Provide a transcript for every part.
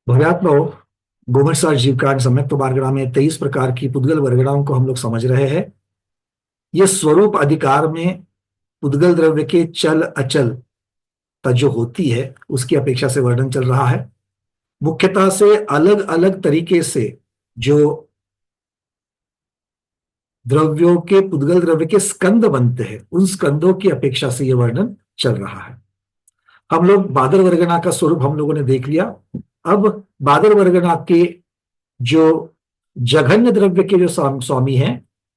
भव्यात्मो गोमर्षा जीवकांड सम्यक वार्गणा में 23 प्रकार की पुद्गल वर्गणाओं को हम लोग समझ रहे हैं। ये स्वरूप अधिकार में पुद्गल द्रव्य के चल अचल जो होती है उसकी अपेक्षा से वर्णन चल रहा है। मुख्यतः से अलग अलग तरीके से जो द्रव्यों के पुद्गल द्रव्य के स्कंद बनते हैं उन स्कंदों की अपेक्षा से यह वर्णन चल रहा है। हम लोग बादल वर्गना का स्वरूप हम लोगों ने देख लिया। अब बादल वर्गना के जो जघन्य द्रव्य के जो स्वामी हैं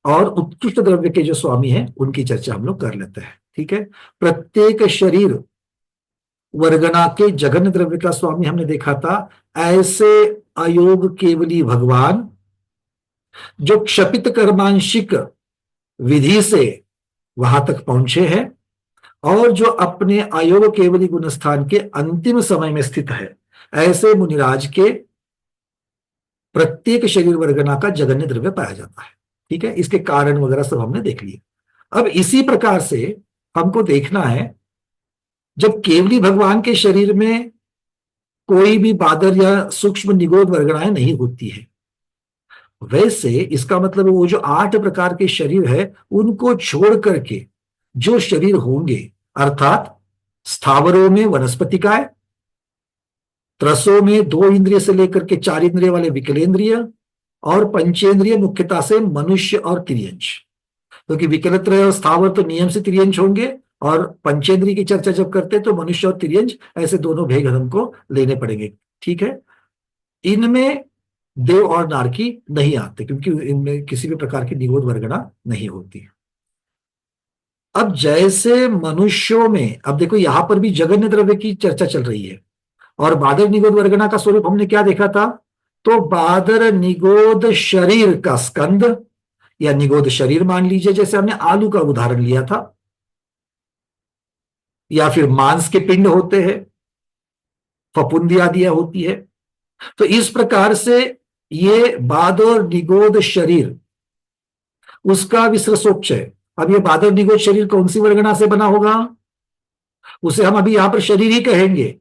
और उत्कृष्ट द्रव्य के जो स्वामी हैं उनकी चर्चा हम लोग कर लेते हैं। ठीक है। प्रत्येक शरीर वर्गना के जघन्य द्रव्य का स्वामी हमने देखा था ऐसे अयोग केवली भगवान जो क्षपित कर्मांशिक विधि से वहां तक पहुंचे हैं और जो अपने अयोग केवली गुणस्थान के अंतिम समय में स्थित है, ऐसे मुनिराज के प्रत्येक शरीर वर्गना का जघन्य द्रव्य पाया जाता है। ठीक है। इसके कारण वगैरह सब हमने देख लिए। अब इसी प्रकार से हमको देखना है जब केवली भगवान के शरीर में कोई भी बादल या सूक्ष्म निगोद वर्गणाएं नहीं होती है, वैसे इसका मतलब वो जो 8 प्रकार के शरीर है उनको छोड़ करके जो शरीर होंगे, अर्थात स्थावरों में वनस्पतिकाय, त्रसों में 2 इंद्रिय से लेकर के 4 इंद्रिय वाले विकलेंद्रिय और पंचेंद्रिय मुख्यतः से मनुष्य और तिर्यंश। क्योंकि विकलत्रय और स्थावर तो नियम से तिर्यंश होंगे और पंचेंद्रिय की चर्चा जब करते हैं तो मनुष्य और तिर्यंश ऐसे दोनों भेद हमको लेने पड़ेंगे। ठीक है। इनमें देव और नारकी नहीं आते क्योंकि इनमें किसी भी प्रकार की निगोद वर्गणा नहीं होती। अब जैसे मनुष्यों में, अब देखो यहां पर भी जघन्य द्रव्य की चर्चा चल रही है और बादल निगोद वर्गणा का स्वरूप हमने क्या देखा था, तो बादल निगोद शरीर का स्कंद या निगोद शरीर मान लीजिए, जैसे हमने आलू का उदाहरण लिया था, या फिर मांस के पिंड होते हैं, फफूंदी आदि होती है। तो इस प्रकार से ये बादल निगोद शरीर उसका विसर्जोपचय। अब ये बादल निगोद शरीर कौन सी वर्गणा से बना होगा, उसे हम अभी यहां पर शरीर ही कहेंगे।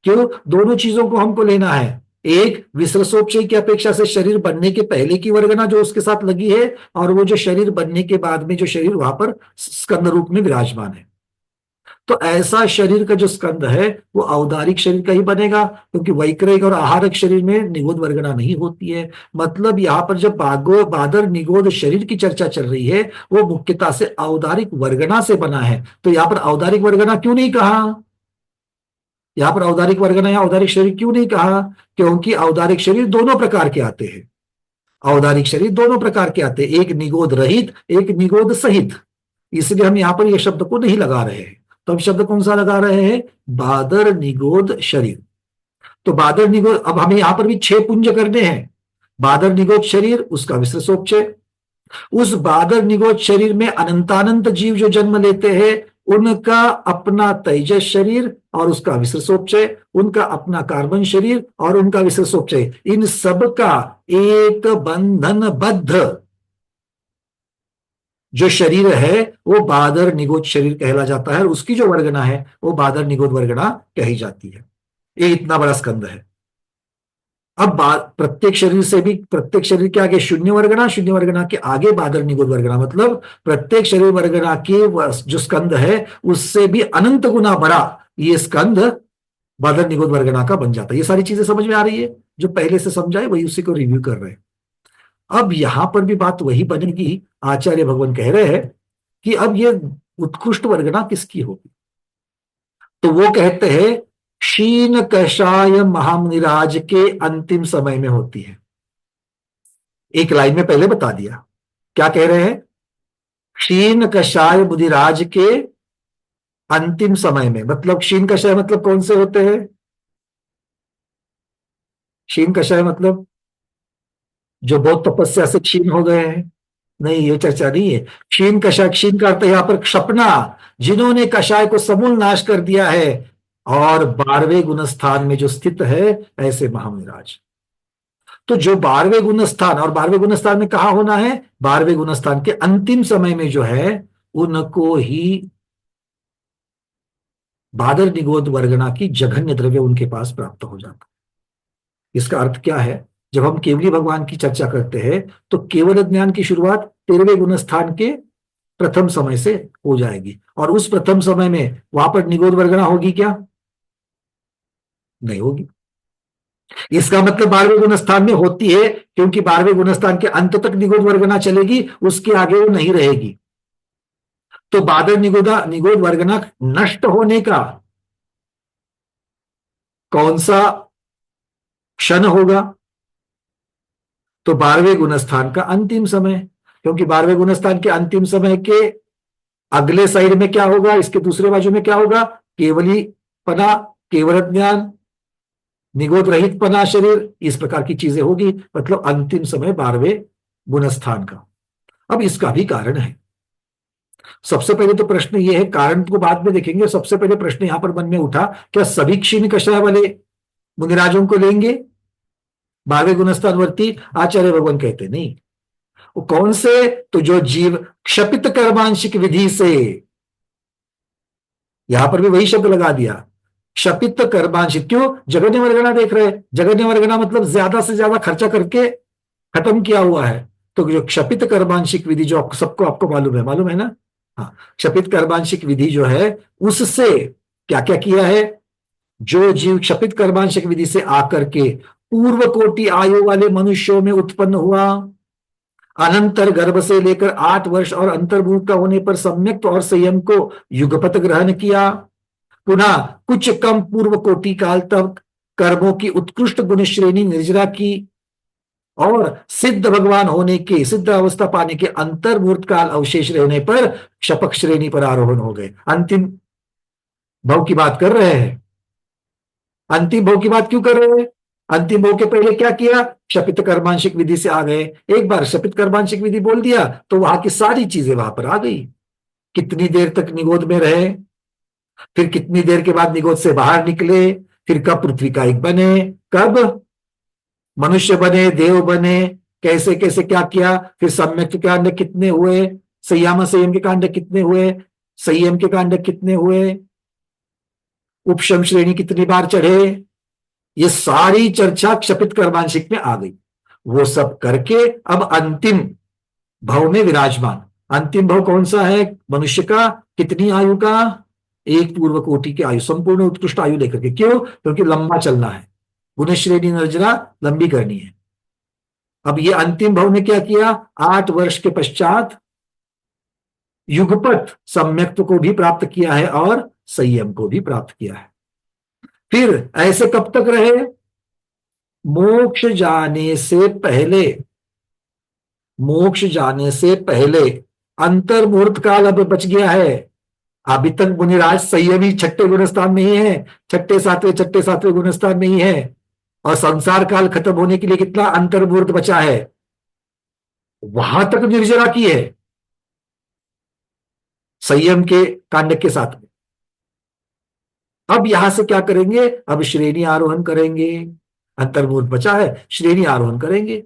क्यों, दोनों चीजों को हमको लेना है। एक विसर्जोपचय की अपेक्षा से शरीर बनने के पहले की वर्गना जो उसके साथ लगी है, और वो जो शरीर बनने के बाद में जो शरीर वहां पर स्कंद रूप में विराजमान है। तो ऐसा शरीर का जो स्कंद है वो औदारिक शरीर का ही बनेगा, क्योंकि वैक्रिक और आहारक शरीर में निगोद वर्गना नहीं होती है। मतलब यहां पर जब बादर निगोद शरीर की चर्चा चल रही है वो मुख्यतः से औदारिक वर्गना से बना है। तो यहां पर औदारिक वर्गना क्यों नहीं कहा, यहां पर औदारिक वर्गना या औदारिक शरीर क्यों नहीं कहा, क्योंकि औदारिक शरीर दोनों प्रकार के आते हैं। औदारिक शरीर दोनों प्रकार के आते हैं, एक निगोद रहित, एक निगोद सहित। इसलिए हम यहां पर यह शब्द को नहीं लगा रहे हैं। तो हम शब्द कौन सा लगा रहे हैं, बादर निगोद शरीर। तो बादर निगोद, अब हमें यहां पर भी 6 पुंज करने हैं। बादर निगोद शरीर, उसका विसर्जोपचय, उस बादर निगोद शरीर में अनंतानंत जीव जो जन्म लेते हैं उनका अपना तेजस शरीर और उसका विसर्जोपचय, उनका अपना कार्बन शरीर और उनका विसर्जोपचय, इन सब का एक बंधनबद्ध जो शरीर है वो बादर निगोद शरीर कहला जाता है। उसकी जो वर्गना है वो बादर निगोद वर्गना कही जाती है। ये इतना बड़ा स्कंद है। अब प्रत्येक शरीर से भी, प्रत्येक शरीर के आगे शून्य वर्गना, शून्य वर्गना के आगे बादर निगोद वर्गना, मतलब प्रत्येक शरीर वर्गना के जो स्कंद है उससे भी अनंत गुना बड़ा ये स्कंद बादर निगोद वर्गना का बन जाता है। ये सारी चीजें समझ में आ रही है, जो पहले से समझाए वही उसी को रिव्यू कर रहे हैं। अब यहां पर भी बात वही बनेगी, आचार्य भगवान कह रहे हैं कि अब ये उत्कृष्ट वर्गना किसकी होगी। तो वो कहते हैं क्षीण कषाय महामुनिराज के अंतिम समय में होती है। एक लाइन में पहले बता दिया, क्या कह रहे हैं, क्षीण कषाय मुनिराज के अंतिम समय में, मतलब क्षीण कषाय मतलब कौन से होते हैं, क्षीण कषाय मतलब जो बहुत तपस्या से क्षीण हो गए हैं। नहीं, ये चर्चा नहीं है। क्षीण कषाय, क्षीण का अर्थ यहां पर क्षपना, जिन्होंने कषाय को समूल नाश कर दिया है और 12वें गुणस्थान में जो स्थित है ऐसे महामुनिराज। तो जो 12वें गुणस्थान, और 12वें गुणस्थान में कहा होना है, 12वें गुणस्थान के अंतिम समय में जो है उनको ही बादर निगोद वर्गना की जघन्य द्रव्य उनके पास प्राप्त हो जाता। इसका अर्थ क्या है? जब हम केवली भगवान की चर्चा करते हैं तो केवल ज्ञान की शुरुआत 13वें गुण स्थान के प्रथम समय से हो जाएगी, और उस प्रथम समय में वहां पर निगोद वर्गणा होगी क्या? नहीं होगी। इसका मतलब 12वें गुण स्थान में होती है, क्योंकि 12वें गुण स्थान के अंत तक निगोद वर्गणा चलेगी, उसके आगे वो नहीं रहेगी। तो बादल निगोद वर्गणा नष्ट होने का कौन सा क्षण होगा? तो 12वें गुण स्थान का अंतिम समय, क्योंकि 12वें गुण स्थान के अंतिम समय के अगले साइड में क्या होगा, इसके दूसरे बाजू में क्या होगा? केवली पना, केवल ज्ञान, निगोद रहित पना शरीर, इस प्रकार की चीजें होगी। मतलब अंतिम समय 12वें गुण स्थान का। अब इसका भी कारण है। सबसे पहले तो प्रश्न यह है, कारण को बाद में देखेंगे, सबसे पहले प्रश्न यहां पर मन में उठा, क्या सभी क्षीण कषाय वाले मुनिराजों को लेंगे 12वें गुणस्थानवर्ती? आचार्य भगवान कहते नहीं। वो कौन से? तो जो जीव क्षपित कर्मांशिक विधि से, यहां पर भी वही शब्द लगा दिया, क्षपित कर्मांशिक। क्यों? जगन्य वर्गणा देख रहे हैं, जगन्य वर्गणा मतलब ज्यादा से ज्यादा खर्चा करके खत्म किया हुआ है। तो जो क्षपित कर्मांशिक विधि, जो सबको आपको मालूम है ना? हाँ, क्षपित कर्मांशिक विधि जो है, उससे क्या क्या किया है? जो जीव क्षपित कर्मांशिक विधि से आकर के पूर्व कोटि आयु वाले मनुष्यों में उत्पन्न हुआ, अनंतर गर्भ से लेकर 8 वर्ष और अंतर्मुख का होने पर सम्यक और संयम को युगपत ग्रहण किया, पुनः कुछ कम पूर्व कोटि काल तक कर्मों की उत्कृष्ट गुण श्रेणी निर्जरा की, और सिद्ध भगवान होने के, सिद्ध अवस्था पाने के अंतर्मूर्त काल अवशेष रहने पर शपक श्रेणी पर आरोहण हो गए। अंतिम भाव की बात कर रहे हैं। अंतिम भाव की बात क्यों कर रहे हैं? अंतिम भाव के पहले क्या किया? शपित कर्मांशिक विधि से आ गए। एक बार शपित कर्मांशिक विधि बोल दिया तो वहां की सारी चीजें वहां पर आ गई। कितनी देर तक निगोद में रहे, फिर कितनी देर के बाद निगोद से बाहर निकले, फिर कब पृथ्वी का एक बने, कब मनुष्य बने, देव बने, कैसे कैसे क्या किया, फिर सम्यक के कांड कितने हुए, संयम के कांड कितने हुए, संयम के कांड कितने हुए, उपशम श्रेणी कितनी बार चढ़े, ये सारी चर्चा क्षपित कर्मांशिक में आ गई। वो सब करके अब अंतिम भव में विराजमान। अंतिम भव कौन सा है? मनुष्य का कितनी आयु का? एक पूर्व कोटि की आयु, संपूर्ण उत्कृष्ट आयु लेकर के। क्यों? क्योंकि लंबा चलना है, गुण श्रेणी निर्जरा लंबी करनी है। अब ये अंतिम भव ने क्या किया? 8 वर्ष के पश्चात युगपत सम्यक्त्व को भी प्राप्त किया है और संयम को भी प्राप्त किया है। फिर ऐसे कब तक रहे? मोक्ष जाने से पहले, मोक्ष जाने से पहले अंतर्मुहूर्त काल अब बच गया है। अभी तक मुनिराज संयमी छठे गुणस्थान में ही है, छठे सातवें गुणस्थान में ही है, और संसार काल खत्म होने के लिए कितना अंतर्मुहूर्त बचा है, वहां तक निर्जरा की है संयम के कांड के साथ में। अब यहां से क्या करेंगे? अब श्रेणी आरोहण करेंगे। अंतर्मुहूर्त बचा है, श्रेणी आरोहण करेंगे,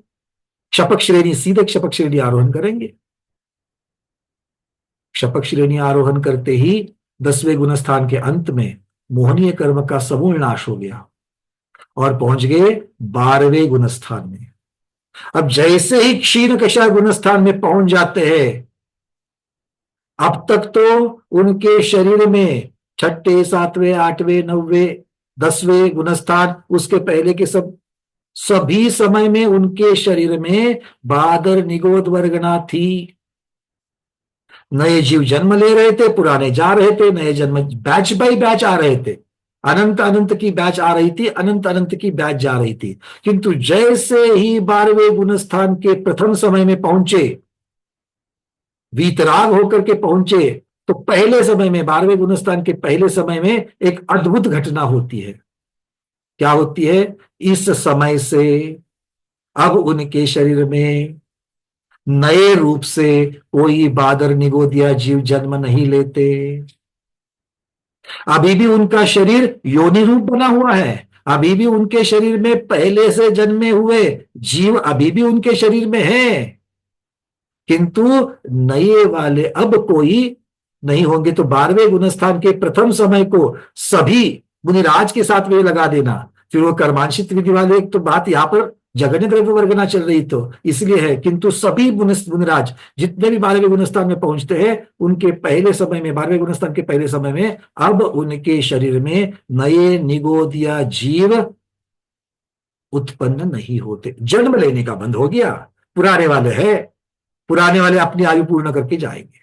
क्षपक श्रेणी, सीधे क्षपक श्रेणी आरोहण करेंगे। क्षपक श्रेणी आरोहण करते ही 10वें गुणस्थान के अंत में मोहनीय कर्म का समूल नाश हो गया और पहुंच गए 12वें गुणस्थान में। अब जैसे ही क्षीण कषाय गुणस्थान में पहुंच जाते हैं, अब तक तो उनके शरीर में छठे, सातवें, आठवें, 9वें, 10वें गुणस्थान, उसके पहले के सभी समय में उनके शरीर में बादर निगोद वर्गणा थी। नए जीव जन्म ले रहे थे, पुराने जा रहे थे, नए जन्म बैच बाय बैच आ रहे थे, अनंत अनंत की बैच आ रही थी, अनंत अनंत की बैच जा रही थी। किंतु जैसे ही 12वें गुणस्थान के प्रथम समय में पहुंचे, वीतराग होकर के पहुंचे, तो पहले समय में, 12वें गुणस्थान के पहले समय में एक अद्भुत घटना होती है। क्या होती है? इस समय से अब उनके शरीर में नए रूप से कोई बादर निगोदिया जीव जन्म नहीं लेते। अभी भी उनका शरीर योनि रूप बना हुआ है, अभी भी उनके शरीर में पहले से जन्मे हुए जीव अभी भी उनके शरीर में है, किंतु नए वाले अब कोई नहीं होंगे। तो 12वें गुणस्थान के प्रथम समय को सभी मुनिराज के साथ वे लगा देना, फिर वो कर्मांशित विधि वाले, एक तो बात यहाँ पर जगन्य द्रव्य वर्गना चल रही तो इसलिए है, किंतु सभी मुनिराज जितने भी 12वें गुणस्थान में पहुंचते हैं, उनके पहले समय में, 12वें गुणस्थान के पहले समय में, अब उनके शरीर में नए निगोदिया जीव उत्पन्न नहीं होते, जन्म लेने का बंद हो गया। पुराने वाले हैं, पुराने वाले अपनी आयु पूर्ण करके जाएंगे।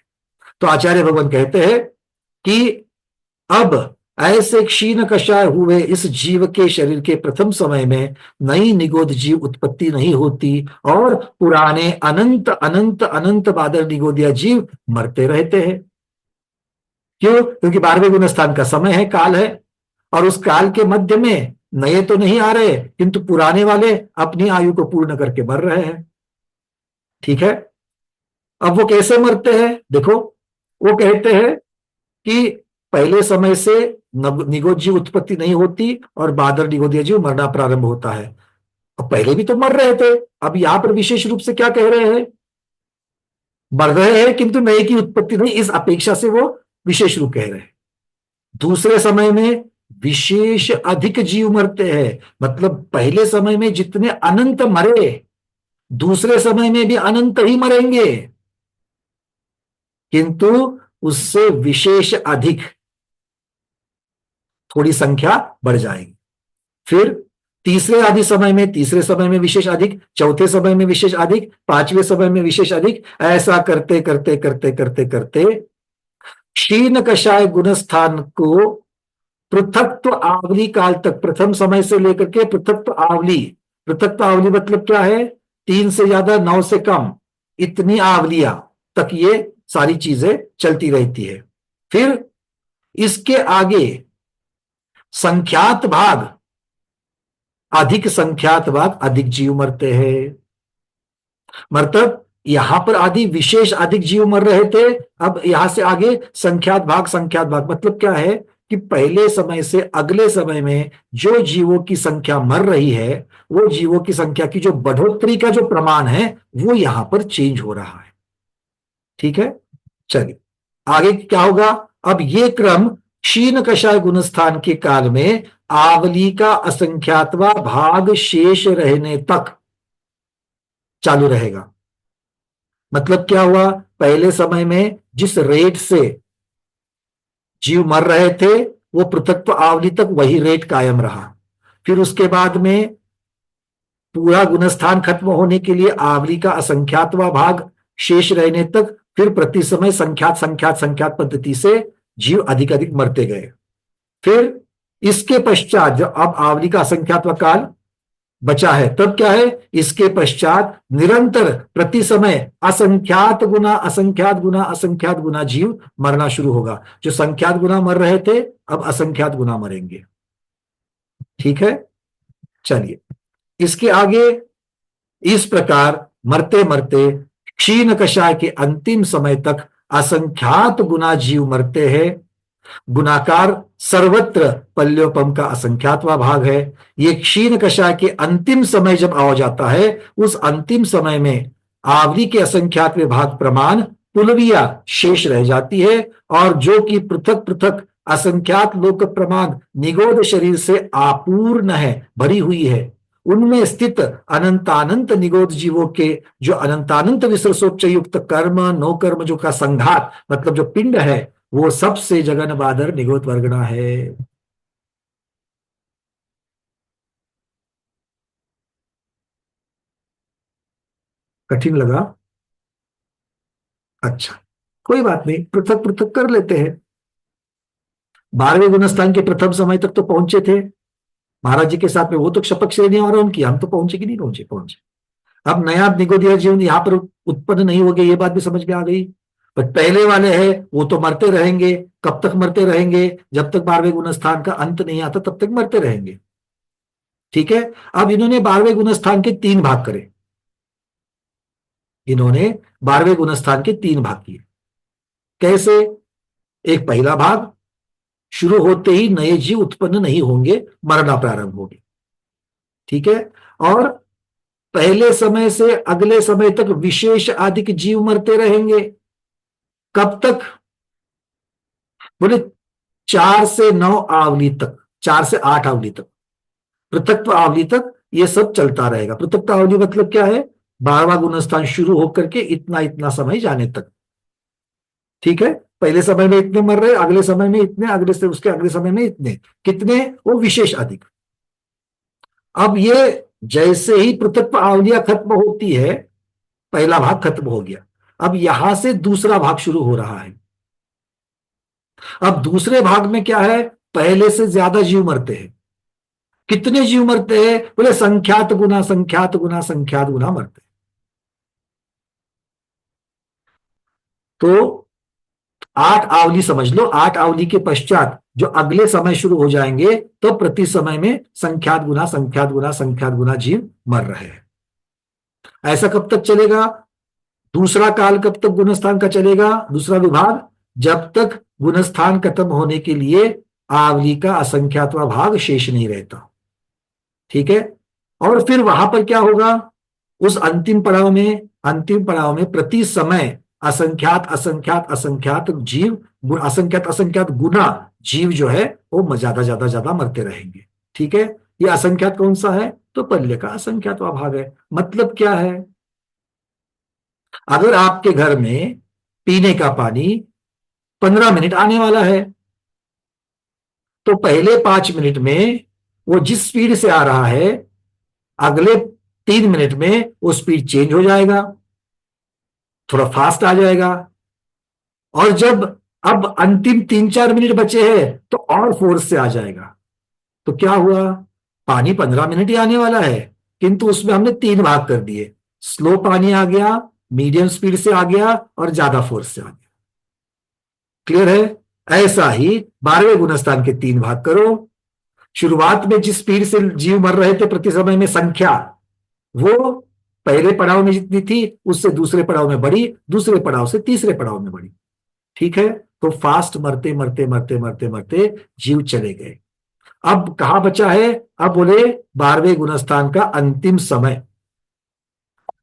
तो आचार्य भगवान कहते हैं कि अब ऐसे क्षीण कषाय हुए इस जीव के शरीर के प्रथम समय में नई निगोद जीव उत्पत्ति नहीं होती, और पुराने अनंत अनंत अनंत बादल निगोदिया जीव मरते रहते हैं। क्यों? क्योंकि 12वें गुणस्थान का समय है, काल है, और उस काल के मध्य में नए तो नहीं आ रहे, किंतु पुराने वाले अपनी आयु को पूर्ण करके मर रहे हैं। ठीक है, अब वो कैसे मरते हैं देखो। वो कहते हैं कि पहले समय से निगोद जीव उत्पत्ति नहीं होती और बादल निगोदिया जीव मरना प्रारंभ होता है। अब पहले भी तो मर रहे थे, अब यहां पर विशेष रूप से क्या कह रहे हैं? मर रहे हैं किंतु नए की उत्पत्ति नहीं, इस अपेक्षा से वो विशेष रूप कह रहे हैं। दूसरे समय में विशेष अधिक जीव मरते हैं, मतलब पहले समय में जितने अनंत मरे, दूसरे समय में भी अनंत ही मरेंगे, किंतु उससे विशेष अधिक थोड़ी संख्या बढ़ जाएगी। फिर तीसरे आदि समय में, तीसरे समय में विशेष अधिक, चौथे समय में विशेष अधिक, पांचवें समय में विशेष अधिक, ऐसा करते करते करते करते करते क्षीण कषाय गुणस्थान को पृथक्त्व आवली काल तक, प्रथम समय से लेकर के पृथक्त्व आवली, पृथक्त्व आवली मतलब क्या है? 3 से ज्यादा 9 से कम, इतनी आवलियां तक ये सारी चीजें चलती रहती है। फिर इसके आगे संख्यात भाग, अधिक संख्यात भाग अधिक जीव मरते हैं, मतलब यहां पर आदि विशेष अधिक जीव मर रहे थे, अब यहां से आगे संख्यात भाग, संख्यात भाग मतलब क्या है कि पहले समय से अगले समय में जो जीवों की संख्या मर रही है, वो जीवों की संख्या की जो बढ़ोतरी का जो प्रमाण है वो यहां पर चेंज हो रहा है। ठीक है, चलिए आगे क्या होगा। अब ये क्रम क्षीण कषाय गुणस्थान के काल में आवली का असंख्यातवा भाग शेष रहने तक चालू रहेगा। मतलब क्या हुआ? पहले समय में जिस रेट से जीव मर रहे थे वो पृथक्त्व आवली तक वही रेट कायम रहा। फिर उसके बाद में पूरा गुणस्थान खत्म होने के लिए आवली का असंख्यातवा भाग शेष रहने तक फिर प्रति समय संख्यात संख्यात संख्यात पद्धति से जीव अधिक अधिक मरते गए। फिर इसके पश्चात जब अब आवली का असंख्यातवा काल बचा है, तब क्या है? इसके पश्चात निरंतर प्रति समय असंख्यात गुना असंख्यात गुना असंख्यात गुना जीव मरना शुरू होगा। जो संख्यात गुना मर रहे थे अब असंख्यात गुना मरेंगे। ठीक है, चलिए इसके आगे इस प्रकार मरते मरते क्षीण कषाय के अंतिम समय तक असंख्यात गुना जीव मरते हैं। गुणाकार सर्वत्र पल्योपम का असंख्यातवा भाग है। ये क्षीण कषाय के अंतिम समय जब आ जाता है, उस अंतिम समय में आवली के असंख्यातवे भाग प्रमाण पुलविया शेष रह जाती है, और जो कि पृथक पृथक असंख्यात लोक प्रमाण निगोद शरीर से आपूर्ण है, भरी हुई है, उनमें स्थित अनंतानंत निगोद जीवों के जो अनंतानंत विसर्सोपचयुक्त कर्म नो कर्म जो का संघात मतलब जो पिंड है, वो सबसे जगन बादर निगोद वर्गना है। कठिन लगा? अच्छा, कोई बात नहीं, पृथक पृथक कर लेते हैं। 12वें गुणस्थान के प्रथम समय तक तो पहुंचे थे महाराज जी के साथ में, वो तो क्षपक श्रेणियां और उनकी, हम तो पहुंचे कि नहीं पहुंचे? पहुंचे। अब नया निगोदिया जीवन यहां पर उत्पन्न नहीं हो गया, ये बात भी समझ में आ गई। पर पहले वाले हैं वो तो मरते रहेंगे। कब तक मरते रहेंगे? जब तक 12वें गुणस्थान का अंत नहीं आता तब तक मरते रहेंगे। ठीक है, अब इन्होंने 12वें गुणस्थान के 3 भाग करे। इन्होंने 12वें गुणस्थान के 3 भाग किए। कैसे? एक पहला भाग, शुरू होते ही नए जीव उत्पन्न नहीं होंगे, मरना प्रारंभ होगी। ठीक है, और पहले समय से अगले समय तक विशेष अधिक जीव मरते रहेंगे। कब तक? बोले 4 से 9 आवली तक, 4 से 8 आवली तक। पृथक्त्व आवली तक ये सब चलता रहेगा। पृथक्त्व आवली मतलब क्या है? 12वां गुणस्थान शुरू होकर के इतना इतना समय जाने तक। ठीक है, पहले समय में इतने मर रहे, अगले समय में इतने, अगले से उसके अगले समय में इतने, कितने? वो विशेष अधिक। अब ये जैसे ही पृथक्त्व आवलियां खत्म होती है, पहला भाग खत्म हो गया, अब यहां से दूसरा भाग शुरू हो रहा है। अब दूसरे भाग में क्या है? पहले से ज्यादा जीव मरते हैं। कितने जीव मरते हैं? बोले संख्यात गुना संख्यात गुना संख्यात गुना मरते हैं। तो 8 आवली समझ लो, 8 आवली के पश्चात जो अगले समय शुरू हो जाएंगे, तो प्रति समय में संख्यात गुना संख्यात गुना संख्यात गुना जीव मर रहे हैं। ऐसा कब तक चलेगा? दूसरा काल कब तक गुणस्थान का चलेगा? दूसरा विभाग, जब तक गुणस्थान खत्म होने के लिए आवली का असंख्यातवां भाग शेष नहीं रहता। ठीक है, और फिर वहां पर क्या होगा? उस अंतिम पड़ाव में प्रति समय असंख्यात असंख्यात असंख्यात जीव, असंख्यात असंख्यात गुना जीव जो है वो ज्यादा ज्यादा ज्यादा मरते रहेंगे। ठीक है, ये असंख्यात कौन सा है? तो पल्ले का असंख्यातवां भाग है। मतलब क्या है? अगर आपके घर में पीने का पानी 15 मिनट आने वाला है, तो पहले 5 मिनट में वो जिस स्पीड से आ रहा है, अगले 3 मिनट में वो स्पीड चेंज हो जाएगा, थोड़ा फास्ट आ जाएगा। और जब अब अंतिम 3-4 मिनट बचे हैं, तो और फोर्स से आ जाएगा। तो क्या हुआ? पानी 15 मिनट ही आने वाला है, किंतु उसमें हमने 3 भाग कर दिए। स्लो पानी आ गया, मीडियम स्पीड से आ गया, और ज्यादा फोर्स से आ गया। क्लियर है? ऐसा ही 12वें गुणस्थान के 3 भाग करो। शुरुआत में जिस स्पीड से जीव मर रहे थे प्रति समय में संख्या, वो पहले पड़ाव में जितनी थी उससे दूसरे पड़ाव में बढ़ी, दूसरे पड़ाव से तीसरे पड़ाव में बढ़ी। ठीक है, तो फास्ट मरते मरते मरते मरते मरते जीव चले गए। अब कहां बचा है? अब बोले 12वें गुणस्थान का अंतिम समय।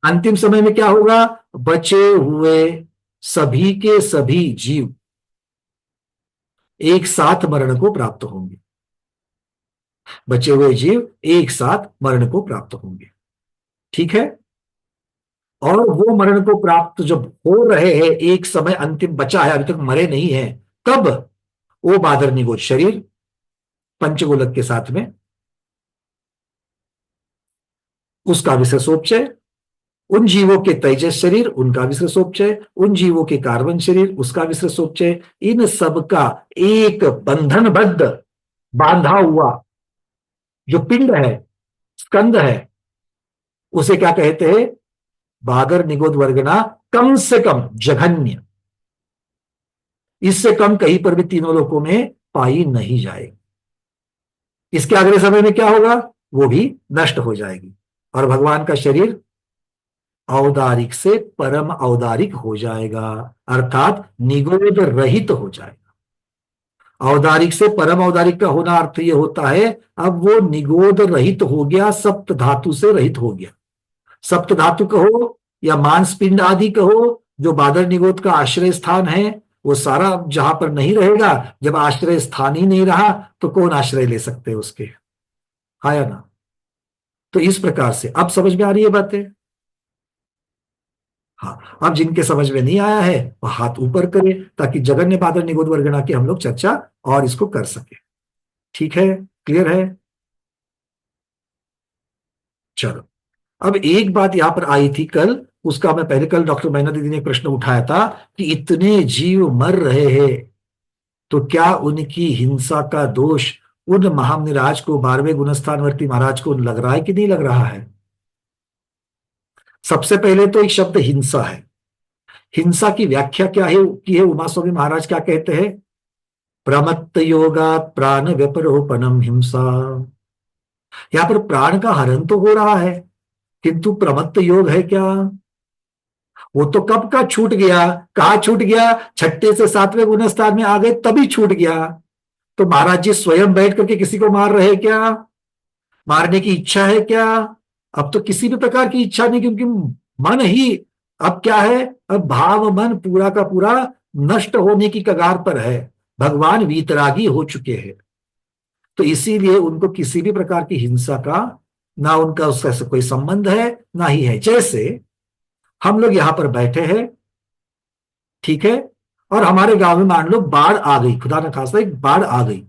अंतिम समय में क्या होगा? बचे हुए सभी के सभी जीव एक साथ मरण को प्राप्त होंगे। बचे हुए जीव एक साथ मरण को प्राप्त होंगे। ठीक है, और वो मरण को प्राप्त जब हो रहे हैं, एक समय अंतिम बचा है, अभी तक मरे नहीं है, तब वो बादर निगोद शरीर पंचगोलक के साथ में उसका विशेषोपचय, उन जीवों के तेजस शरीर उनका विशेषोपचय, उन जीवों के कार्बन शरीर उसका विशेषोपचय, इन सब का एक बंधनबद्ध बांधा हुआ जो पिंड है, स्कंद है, उसे क्या कहते हैं? बादर निगोद वर्गना कम से कम जघन्य। इससे कम कहीं पर भी तीनों लोकों में पाई नहीं जाएगी। इसके अगले समय में क्या होगा? वो भी नष्ट हो जाएगी, और भगवान का शरीर औदारिक से परम औदारिक हो जाएगा, अर्थात निगोद रहित हो जाएगा। औदारिक से परम औदारिक का होना अर्थ यह होता है, अब वो निगोद रहित हो गया, सप्त धातु से रहित हो गया। सप्त धातु कहो या मांस पिंड आदि कहो, जो बादर निगोद का आश्रय स्थान है, वो सारा जहां पर नहीं रहेगा। जब आश्रय स्थान ही नहीं रहा, तो कौन आश्रय ले सकते उसके? हाँ या ना? तो इस प्रकार से अब समझ में आ रही है बातें? हाँ, अब जिनके समझ में नहीं आया है वह हाथ ऊपर करें, ताकि जगन्य बादर निगोद वर्गना की हम लोग चर्चा और इसको कर सके। ठीक है, क्लियर है? चलो, अब एक बात यहां पर आई थी कल, उसका मैं पहले कल डॉक्टर मैना दीदी ने एक प्रश्न उठाया था कि इतने जीव मर रहे हैं, तो क्या उनकी हिंसा का दोष उन महामनिराज को, 12वें गुणस्थानवर्ती महाराज को लग रहा है कि नहीं लग रहा है? सबसे पहले तो एक शब्द हिंसा है। हिंसा की व्याख्या क्या है की है? उमा स्वामी महाराज क्या कहते हैं? प्रमत्त योगा प्राण व्यपरोपणम हिंसा। यहां पर प्राण का हरण तो हो रहा है, किंतु प्रमत्त योग है क्या? वो तो कब का छूट गया। कहा छूट गया? 6ठे से 7वें गुणस्थान में आ गए तभी छूट गया। तो महाराज जी स्वयं बैठ करके किसी को मार रहे क्या? मारने की इच्छा है क्या? अब तो किसी भी प्रकार की इच्छा नहीं, क्योंकि मन ही अब क्या है? अब भाव मन पूरा का पूरा नष्ट होने की कगार पर है। भगवान वीतरागी हो चुके हैं। तो इसीलिए उनको किसी भी प्रकार की हिंसा का ना उनका उसका से कोई संबंध है ना ही है। जैसे हम लोग यहां पर बैठे हैं, ठीक है, और हमारे गांव में मान लो बाढ़ आ गई, खुदा न खास्ता एक बाढ़ आ गई,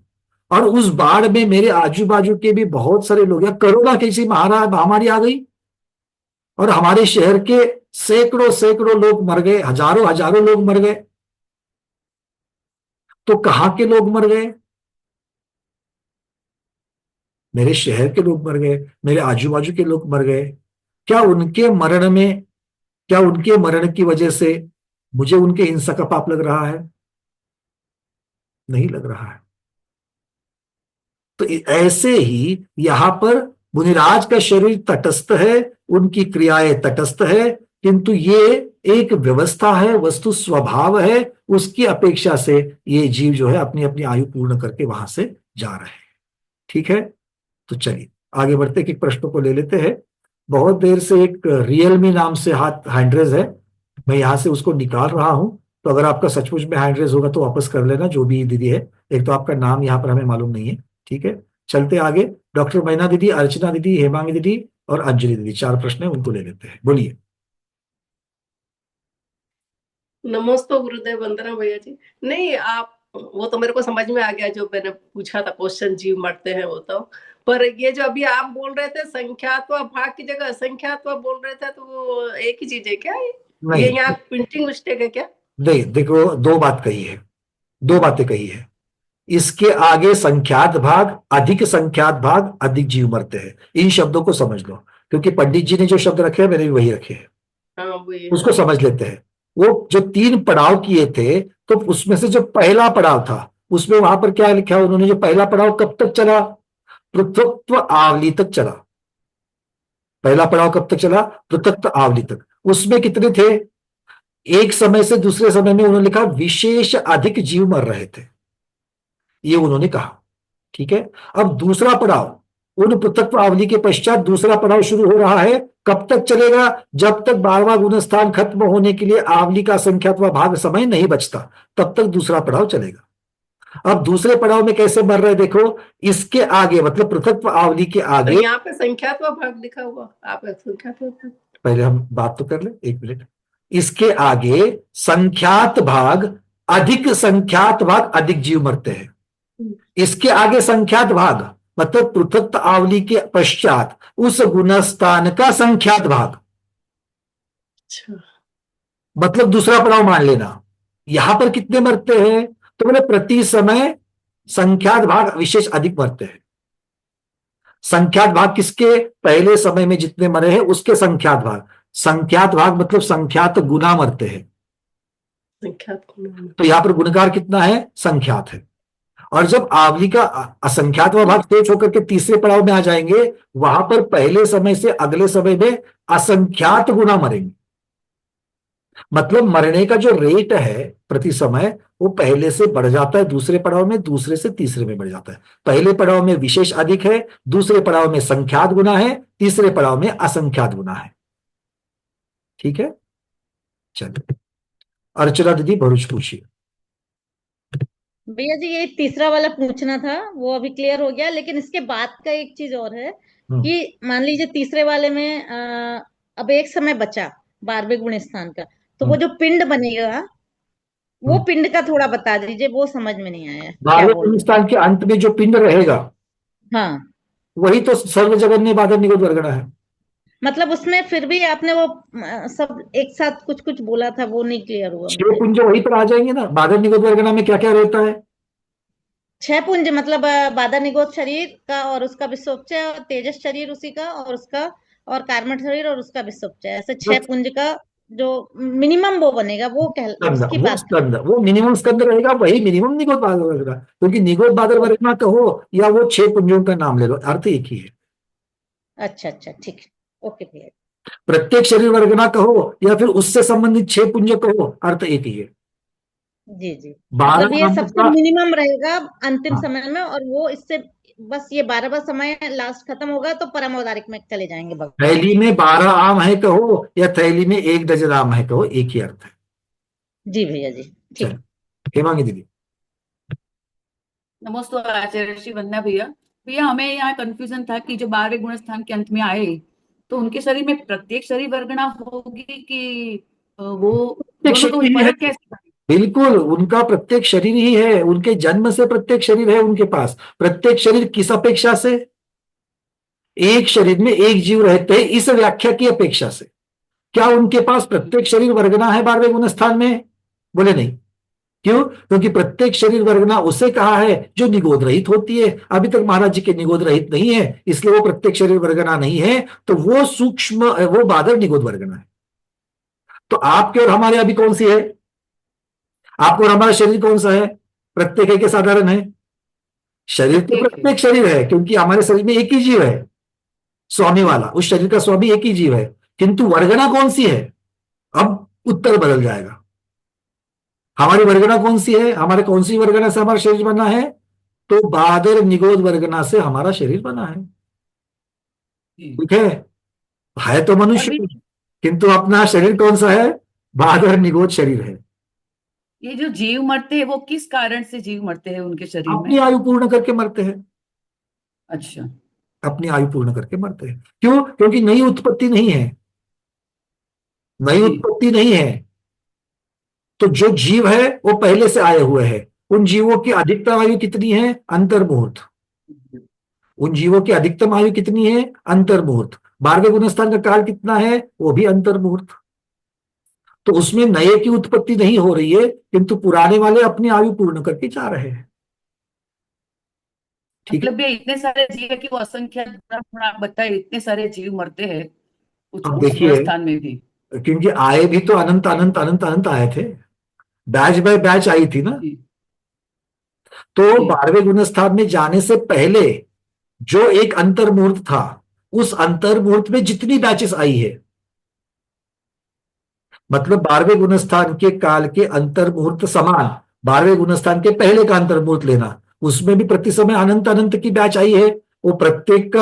और उस बाढ़ में मेरे आजू बाजू के भी बहुत सारे लोग, या कोरोना कैसी महामारी आ गई और हमारे शहर के सैकड़ों सैकड़ों लोग मर गए, हजारों हजारों लोग मर गए। तो कहां के लोग मर गए? मेरे शहर के लोग मर गए, मेरे आजू बाजू के लोग मर गए। क्या उनके मरण में, क्या उनके मरण की वजह से मुझे उनके हिंसा का पाप लग रहा है? नहीं लग रहा है। तो ऐसे ही यहां पर मुनिराज का शरीर तटस्थ है, उनकी क्रियाएं तटस्थ है, किंतु ये एक व्यवस्था है, वस्तु स्वभाव है, उसकी अपेक्षा से ये जीव जो है अपनी अपनी आयु पूर्ण करके वहां से जा रहे हैं। ठीक है, तो चलिए आगे बढ़ते एक प्रश्नों को ले लेते हैं। बहुत देर से एक रियलमी नाम से हाथ हैंडरेज है, मैं यहां से उसको निकाल रहा हूं, तो अगर आपका सचमुच में हैंडरेज होगा तो वापस कर लेना, जो भी दीदी है। एक तो आपका नाम यहाँ पर हमें मालूम नहीं है। ठीक है, चलते आगे। डॉक्टर मैना दीदी, अर्चना दीदी, हेमांगी दीदी और अंजलि दीदी, 4 प्रश्न है, उनको ले लेते हैं, बोलिए। नमस्ते गुरुदेव, वंदना भैया जी। नहीं, आप वो तो मेरे को समझ में आ गया जो मैंने पूछा था क्वेश्चन, जीव मरते हैं वो तो। पर ये जो अभी आप बोल रहे थे संख्यात्वा भाग की जगह असंख्यात्वा बोल रहे थे, तो वो एक ही चीज है क्या? ये नहीं यहाँ प्रिंटिंग मिस्टेक है क्या? नहीं, देखो दो बात कही है, दो बातें कही है। इसके आगे संख्यात भाग, अधिक संख्यात भाग, अधिक जीव मरते हैं, इन शब्दों को समझ लो, क्योंकि पंडित जी ने जो शब्द रखे हैं मैंने भी वही रखे हैं। हाँ वही, उसको हाँ। समझ लेते हैं। वो जो 3 पड़ाव किए थे, तो उसमें से जो पहला पड़ाव था, उसमें वहां पर क्या लिखा है उन्होंने, जो पहला पड़ाव कब तक चला? पृथक्त्व आवली तक चला। पहला पड़ाव कब तक चला? पृथक्त्व आवली तक। उसमें कितने थे? एक समय से दूसरे समय में उन्होंने लिखा विशेष अधिक जीव मर रहे थे, ये उन्होंने कहा। ठीक है, अब दूसरा पड़ाव, उन पृथक्त्व आवली के पश्चात दूसरा पड़ाव शुरू हो रहा है। कब तक चलेगा? जब तक 12वां गुणस्थान खत्म होने के लिए आवली का संख्यात्वा भाग समय नहीं बचता, तब तक दूसरा पड़ाव चलेगा। अब दूसरे पड़ाव में कैसे मर रहे देखो, इसके आगे मतलब पृथक्त्व आवली के तो आगे, यहाँ पे संख्यात्वा भाग लिखा हुआ, आप संख्यात्वा भाग। पहले हम बात तो कर ले, 1 मिनट। इसके आगे संख्यात भाग, अधिक संख्यात भाग, अधिक जीव मरते हैं। इसके आगे संख्यात भाग मतलब पृथक आवली के पश्चात उस गुणस्थान का संख्यात भाग, अच्छा। मतलब दूसरा पड़ाव मान लेना। यहां पर कितने मरते हैं? तो बोले प्रति समय संख्यात भाग विशेष अधिक मरते हैं। संख्यात भाग किसके? पहले समय में जितने मरे हैं उसके संख्यात भाग। संख्यात भाग मतलब संख्यात गुना मरते हैं। संख्यात तो यहां पर गुणकार कितना है? संख्यात है। और जब आवली का असंख्यात भाग तेज होकर के तीसरे पड़ाव में आ जाएंगे, वहां पर पहले समय से अगले समय में असंख्यात गुना मरेंगे। मतलब मरने का जो रेट है प्रति समय, वो पहले से बढ़ जाता है दूसरे पड़ाव में, दूसरे से तीसरे में बढ़ जाता है। पहले पड़ाव में विशेष अधिक है, दूसरे पड़ाव में संख्यात गुना है, तीसरे पड़ाव में असंख्यात गुना है। ठीक है, चलिए अर्चना दीदी भरूच पूछिए। भैया जी, ये तीसरा वाला पूछना था, वो अभी क्लियर हो गया, लेकिन इसके बाद का एक चीज और है हम्म, कि मान लीजिए तीसरे वाले में अब एक समय बचा 12वें गुण स्थान का, तो वो हम्म, जो पिंड बनेगा, वो हम्म। पिंड का थोड़ा बता दीजिए, वो समझ में नहीं आया क्या 12वें बोल रहे हैं। हिंदुस्तान के अंत में जो पिंड रहेगा, हाँ, वही तो सर्व जगन्य बादल निगोद वर्गणा है। मतलब उसमें फिर भी आपने वो सब एक साथ कुछ कुछ बोला था, वो नहीं क्लियर हुआ 6 मुझे। पुंज वहीं पर आ जाएंगे ना। बादल निगोद वर्गणा में क्या क्या रहता है? 6 पुंज मतलब बाधा निगोद शरीर का और उसका विश्वोपचय, और तेजस शरीर उसी का और उसका, और कार्मठ शरीर और उसका विश्वोपचय, ऐसे 6 पुंज का जो मिनिमम वो बनेगा, वो कह स्कंद, उसकी वो बात कर। स्कंद, वो मिनिमम स्कंद रहेगा, वही मिनिमम निगोद बादल वर्गणा। क्योंकि निगोद बादल ओ, वर्गणा कहो या वो 6 पुंजों का नाम ले लो, अर्थ एक ही है। अच्छा अच्छा, ठीक है, ओके भैया। प्रत्येक शरीर वर्गना कहो या फिर उससे संबंधित 6 पुंज कहो, अर्थ एक ही है। जी जी, मतलब 12 ये नामों सबसे का। मिनिमम रहेगा अंतिम हाँ, समय में, और वो इससे बस ये 12वां समय लास्ट खत्म होगा तो परम अवतारिक में चले जाएंगे भगवान। थैली में 12 आम है कहो या थैली में 1 डजन आम है कहो, एक ही अर्थ है। जी भैया जी, ठीक। चलो हेमांगी दीदी। नमस्ते आचार्य श्री, वंदना भैया। भैया हमें यहाँ कंफ्यूजन था कि जो 12वें गुण स्थान के अंत में आए तो उनके शरीर में प्रत्येक शरीर वर्गना होगी कि वो प्रत्येक दोनों को शरीर ही है, फर्क कैसे? बिल्कुल उनका प्रत्येक शरीर ही है, उनके जन्म से प्रत्येक शरीर है उनके पास। प्रत्येक शरीर किस अपेक्षा से? एक शरीर में एक जीव रहते हैं इस व्याख्या की अपेक्षा से। क्या उनके पास प्रत्येक शरीर वर्गना है 12वें गुण स्थान में? बोले नहीं। क्यों? क्योंकि प्रत्येक शरीर वर्गना उसे कहा है जो निगोद रहित होती है। अभी तक महाराज जी के निगोद रहित नहीं है, इसलिए वो प्रत्येक शरीर वर्गना नहीं है। तो वो सूक्ष्म, वो बादल निगोद वर्गना है। तो आपके और हमारे अभी कौन सी है? आपको और हमारा शरीर कौन सा है? प्रत्येक है कि साधारण है? शरीर तो प्रत्येक शरीर है, क्योंकि हमारे शरीर में एक ही जीव है स्वामी वाला, उस शरीर का स्वामी एक ही जीव है। किंतु वर्गना कौन सी है? अब उत्तर बदल जाएगा। हमारी वर्गना कौन सी है? हमारे कौन सी वर्गना से हमारा शरीर बना है? तो बादर निगोद वर्गना से हमारा शरीर बना है। ठीक है तो मनुष्य, किंतु अपना शरीर कौन सा है? बादर निगोद शरीर है। ये जो जीव मरते हैं वो किस कारण से जीव मरते हैं उनके शरीर अपनी में? आयु पूर्ण करके मरते हैं। अच्छा। अपनी आयु पूर्ण करके मरते हैं। क्यों? क्योंकि नई उत्पत्ति नहीं है, नई उत्पत्ति नहीं है। तो जो जीव है वो पहले से आए हुए हैं। उन जीवों की अधिकतम आयु कितनी है? अंतर्मुहूर्त। उन जीवों की अधिकतम आयु कितनी है? अंतर्मुहूर्त। 12वें गुणस्थान का काल कितना है? वो भी अंतर्मुहूर्त। तो उसमें नए की उत्पत्ति नहीं हो रही है, किंतु पुराने वाले अपनी आयु पूर्ण करके जा रहे हैं। ठीक है। मतलब ये इतने सारे जीव है कि वो असंख्य, थोड़ा आप बताइए, इतने सारे जीव मरते हैं अब उस देखिए, स्थान में भी। क्योंकि आए भी तो अनंत अनंत अनंत अनंत आए थे, बैच बाय बैच आई थी ना। तो 12वें गुणस्थान में जाने से पहले जो एक अंतर्मुहूर्त था, उस अंतर्मुहूर्त में जितनी बैचेस आई है, मतलब 12वें गुणस्थान के काल के अंतर्मुहूर्त समान 12वें गुणस्थान के पहले का अंतर्मुहूर्त लेना, उसमें भी प्रति समय अनंत अनंत की बैच आई है। वो प्रत्येक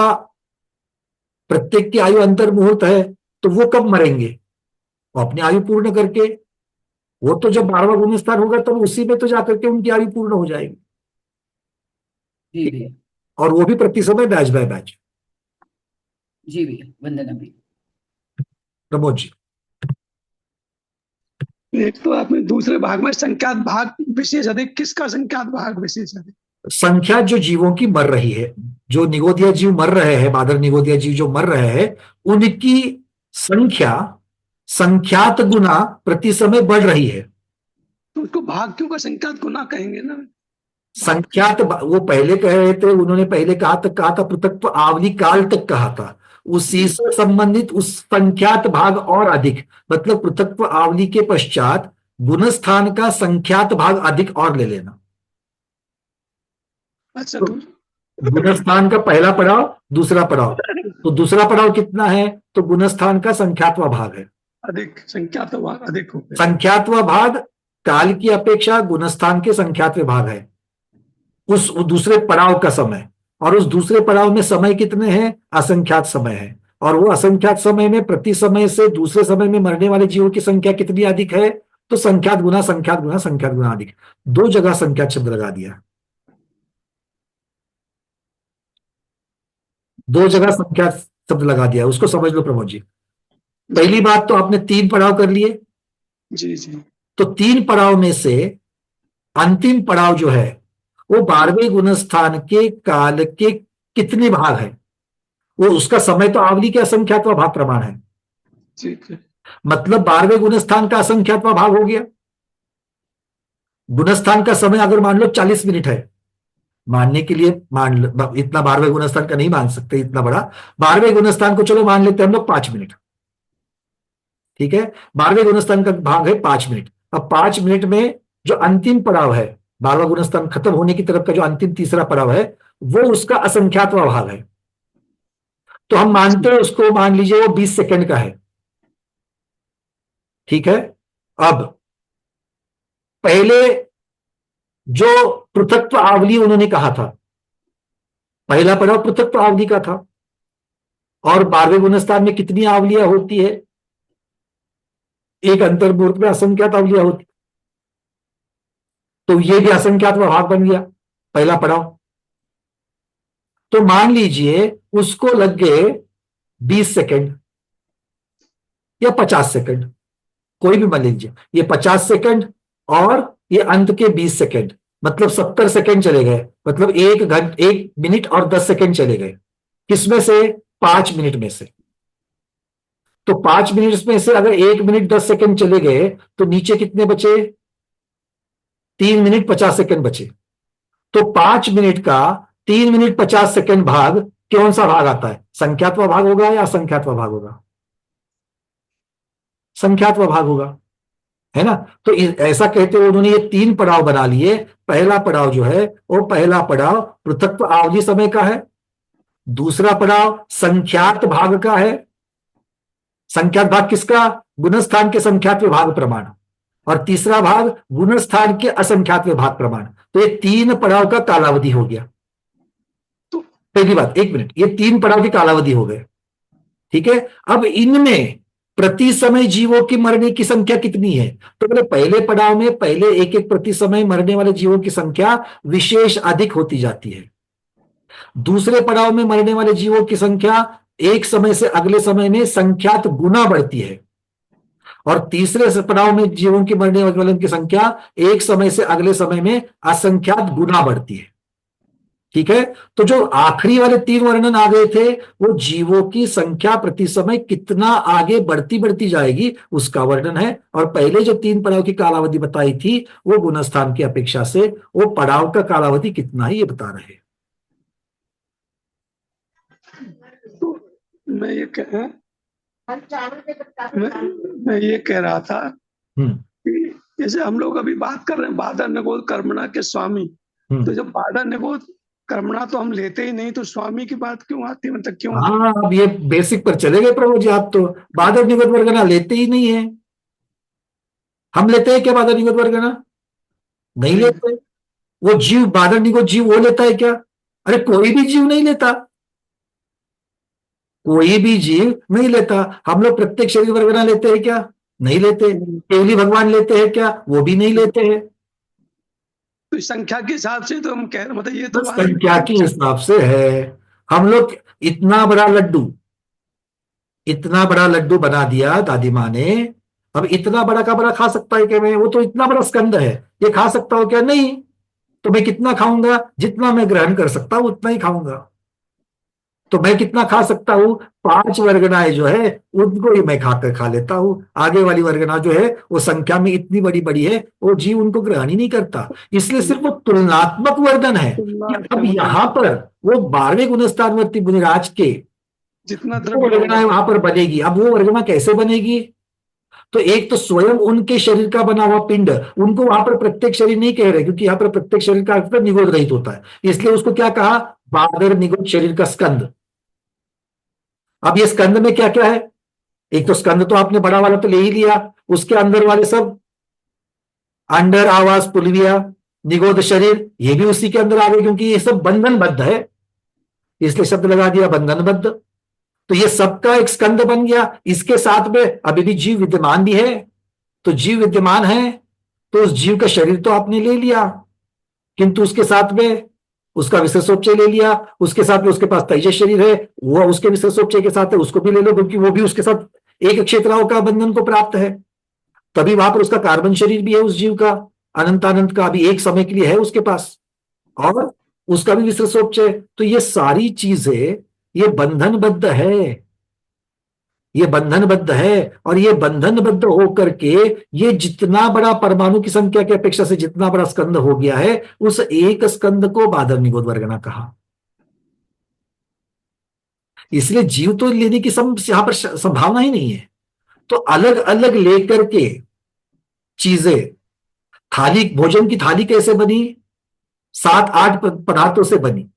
की आयु अंतर्मुहूर्त है। तो वो कब मरेंगे? वो अपनी आयु पूर्ण करके। वो तो जब 12वां गुणस्थान होगा तो उसी में तो जाकर के उनकी आयु पूर्ण हो जाएगी। जी भैया। और वो भी प्रति समय बैच बाय बैच। जी भैया, वंदना भैया। प्रमोद जी। एक तो आपने दूसरे भाग में संख्यात भाग विशेष अधिक, किसका संख्यात भाग विशेष अधिक? संख्या जो जीवों की मर रही है, जो निगोदिया जीव मर रहे हैं, बादर निगोदिया जीव जो मर रहे हैं, उनकी संख्या संख्यात गुना प्रति समय बढ़ रही है। तो उसको भाग क्यों का संख्यात गुना कहेंगे ना? संख्यात, वो पहले कह रहे थे, उन्होंने पहले कहा था पृथक्व आवली काल तक कहा था। उसी से संबंधित उस संख्यात भाग और अधिक, मतलब पृथक्व आवली के पश्चात गुणस्थान का संख्यात भाग अधिक और ले लेना। अच्छा, तो गुणस्थान का पहला पड़ाव, दूसरा पड़ाव, तो दूसरा पड़ाव कितना है? तो गुणस्थान का संख्यात्व भाग है। अधिक, संख्यात भाग अधिक हो गया। संख्यात्व भाग काल की अपेक्षा गुणस्थान के संख्यात्व भाग है उस दूसरे पड़ाव का समय। और उस दूसरे पड़ाव में समय कितने हैं? असंख्यात समय है। और वो असंख्यात समय में प्रति समय से दूसरे समय में मरने वाले जीवों की संख्या कितनी अधिक है? तो संख्यात गुना संख्यात गुना संख्यात गुना अधिक। दो जगह संख्यात शब्द लगा दिया, दो जगह संख्यात शब्द लगा दिया, उसको समझ लो प्रमोद जी। पहली बात तो आपने 3 पड़ाव कर लिए। जी जी। तो 3 पड़ाव में से अंतिम पड़ाव जो है वो 12वें गुणस्थान के काल के कितने भाग है? वो उसका समय तो आवली के असंख्यात्व भाग प्रमाण है। ठीक है। मतलब 12वें गुणस्थान का असंख्यात्व भाग हो गया। गुणस्थान का समय अगर मान लो 40 मिनट है, मानने के लिए मान लो, इतना 12वें गुणस्थान का नहीं मान सकते इतना बड़ा। 12वें गुणस्थान को चलो मान लेते हैं हम लोग 5 मिनट। ठीक है, 12वें गुणस्थान का भाग है 5 मिनट। अब 5 मिनट में जो अंतिम पड़ाव है, 12वां गुणस्थान खत्म होने की तरफ का जो अंतिम तीसरा पड़ाव है, वो उसका असंख्यात्व भाग है। तो हम मानते हैं उसको, मान लीजिए वो 20 सेकंड का है। ठीक है। अब पहले जो पृथक्व आवली उन्होंने कहा था, पहला पड़ाव पृथक्व आवली का था। और 12वें गुणस्थान में कितनी आवलियां होती है? एक अंतर्मुहूर्त में असंख्यात आवलियां होती। तो ये भी असंख्यात भाग बन गया। पहला पड़ाव। तो मान लीजिए उसको लग गए 20 सेकंड या 50 सेकंड, कोई भी मान लीजिए, ये 50 सेकंड और ये अंत के 20 सेकंड, मतलब 70 सेकंड चले गए, मतलब 1 मिनट और 10 सेकंड चले गए। किसमें से? 5 मिनट में से। तो 5 मिनट में से अगर 1 मिनट 10 सेकंड चले गए तो नीचे कितने बचे? 3 मिनट 50 सेकंड बचे। तो 5 मिनट का 3 मिनट 50 सेकंड भाग कौन सा भाग आता है? संख्यात्मक भाग होगा या असंख्यात्मक भाग होगा? संख्यात्मक भाग होगा, है ना। तो ऐसा कहते हुए उन्होंने ये 3 पड़ाव बना लिए। पहला पड़ाव जो है वो पहला पड़ाव पृथक्त्व अवधि समय का है, दूसरा पड़ाव संख्यात भाग का है। संख्यात भाग किसका? गुणस्थान के संख्यात विभाग प्रमाण। और तीसरा भाग गुणस्थान के असंख्यात विभाग प्रमाण। तो ये 3 पड़ाव का कालावधि हो गया। तो पहली बात, 1 मिनट, ये 3 पड़ाव की कालावधि हो गए, ठीक है। अब इनमें प्रति समय जीवों की मरने की संख्या कितनी है? तो बोले पहले पड़ाव में पहले एक प्रति समय मरने वाले जीवों की संख्या विशेष अधिक होती जाती है। दूसरे पड़ाव में मरने वाले जीवों की संख्या एक समय से अगले समय में संख्यात गुना बढ़ती है। और तीसरे पड़ाव में जीवों की मरने वालों की संख्या एक समय से अगले समय में असंख्यात गुना बढ़ती है, ठीक है। तो जो आखिरी वाले 3 वर्णन आ गए थे वो जीवों की संख्या प्रति समय कितना आगे बढ़ती जाएगी उसका वर्णन है। और पहले जो 3 पड़ाव की कालावधि बताई थी वो गुणस्थान की अपेक्षा से वो पड़ाव का कालावधि कितना है ये बता रहे हैं। तो मैं ये कह रहा था कि जैसे हम लोग अभी बात कर रहे हैं बादर निगोद कर्मणा के स्वामी, तो जब बादर निगोद कर्मणा तो हम लेते ही नहीं, तो स्वामी की बात क्यों आती है? मतलब क्यों? हाँ, अब ये बेसिक पर चले गए प्रभु जी, आप तो बादर निगोद वर्गना लेते ही नहीं है। हम लेते हैं क्या बादर निगोद वर्गना? नहीं लेते। वो जीव बादर निगोद जीव वो लेता है क्या? अरे कोई भी जीव नहीं लेता, कोई भी जीव नहीं लेता। हम लोग प्रत्येक शरीर वर्गना लेते हैं क्या? नहीं लेते। केवली भगवान लेते हैं क्या? वो भी नहीं लेते हैं। तो संख्या के हिसाब से तो हम कह रहे, मतलब ये तो संख्या के हिसाब से है। हम लोग इतना बड़ा लड्डू बना दिया दादी माँ ने। अब इतना बड़ा का बड़ा खा सकता है क्या मैं? वो तो इतना बड़ा स्कंद है, ये खा सकता हो क्या? नहीं। तो मैं कितना खाऊंगा? जितना मैं ग्रहण कर सकता हूं उतना ही खाऊंगा। तो मैं कितना खा सकता हूं? 5 वर्गनाएं जो है उनको ही मैं खाकर खा लेता हूं। आगे वाली वर्गना जो है वो संख्या में इतनी बड़ी बड़ी है वो जीव उनको ग्रहण ही नहीं करता। इसलिए सिर्फ वो तुलनात्मक वर्णन है। अब यहाँ पर वो 12वें गुणस्थानवर्ती मुनिराज के जितना वर्गना वहां पर बनेगी। अब वो वर्गना कैसे बनेगी? तो एक तो स्वयं उनके शरीर का बना हुआ पिंड, उनको वहां पर प्रत्येक शरीर नहीं कह रहे, क्योंकि यहाँ पर प्रत्येक शरीर का अर्थ निगोद रहित होता है, इसलिए उसको क्या कहा? बादर निगोद शरीर का स्कंद। अब ये स्कंद में क्या क्या है? एक तो स्कंद तो आपने बड़ा वाला तो ले ही लिया, उसके अंदर वाले सब अंडर, आवास, पुलविया, निगोद शरीर, ये भी उसी के अंदर आ गए, क्योंकि ये सब बंधनबद्ध है, इसलिए शब्द लगा दिया बंधनबद्ध। तो ये सबका एक स्कंद बन गया। इसके साथ में अभी भी जीव विद्यमान भी है। तो जीव विद्यमान है तो उस जीव का शरीर तो आपने ले लिया, किंतु उसके साथ में उसका विशेषोपचय ले लिया। उसके साथ में उसके पास तेजस शरीर है, वो उसके विशेषोपचय के साथ है, उसको भी ले लो, क्योंकि वो भी उसके साथ एक क्षेत्राओं का बंधन को प्राप्त है। तभी वहां पर उसका कार्बन शरीर भी है उस जीव का, अनंतानंत का, अभी एक समय के लिए है उसके पास, और उसका भी विशेषोपचय। तो ये सारी चीजें ये बंधनबद्ध है, ये बंधनबद्ध है। और ये बंधनबद्ध होकर के ये जितना बड़ा परमाणु की संख्या की अपेक्षा से जितना बड़ा स्कंद हो गया है, उस एक स्कंद को बादर निगोद वर्गना कहा। इसलिए जीव तो लेने की यहां पर संभावना ही नहीं है। तो अलग अलग लेकर के चीजें, थाली, भोजन की थाली कैसे बनी? 7-8 पदार्थों से बनी।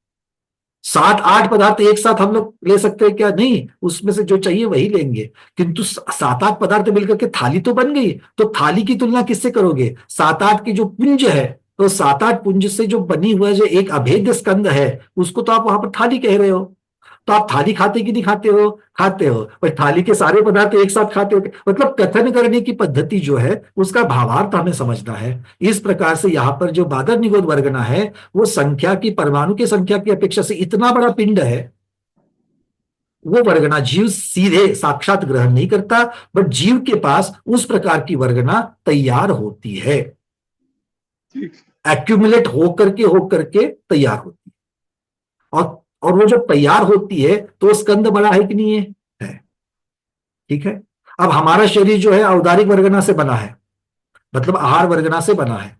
7-8 पदार्थ एक साथ हम लोग ले सकते हैं क्या? नहीं, उसमें से जो चाहिए वही लेंगे। किंतु 7-8 पदार्थ मिलकर के थाली तो बन गई। तो थाली की तुलना किससे करोगे? 7-8 की जो पुंज है, तो 7-8 पुंज से जो बनी हुआ जो एक अभेद्य स्कंद है, उसको तो आप वहां पर थाली कह रहे हो। तो आप थाली खाते कि नहीं खाते हो? खाते हो। और थाली के सारे पदार्थ एक साथ खाते हो? मतलब कथन करने की पद्धति जो है उसका भावार्थ हमें समझना है। इस प्रकार से यहाँ पर जो बादर निगोद वर्गना है वो संख्या की, परमाणु की संख्या की अपेक्षा से इतना बड़ा पिंड है, वो वर्गना जीव सीधे साक्षात ग्रहण नहीं करता, बट जीव के पास उस प्रकार की वर्गना तैयार होती है, एक्यूमुलेट होकर के तैयार होती है। और वो जब तैयार होती है तो स्कंद बड़ा है कि नहीं है? ठीक है। अब हमारा शरीर जो है औदारिक वर्गना से बना है, मतलब आहार वर्गना से बना है।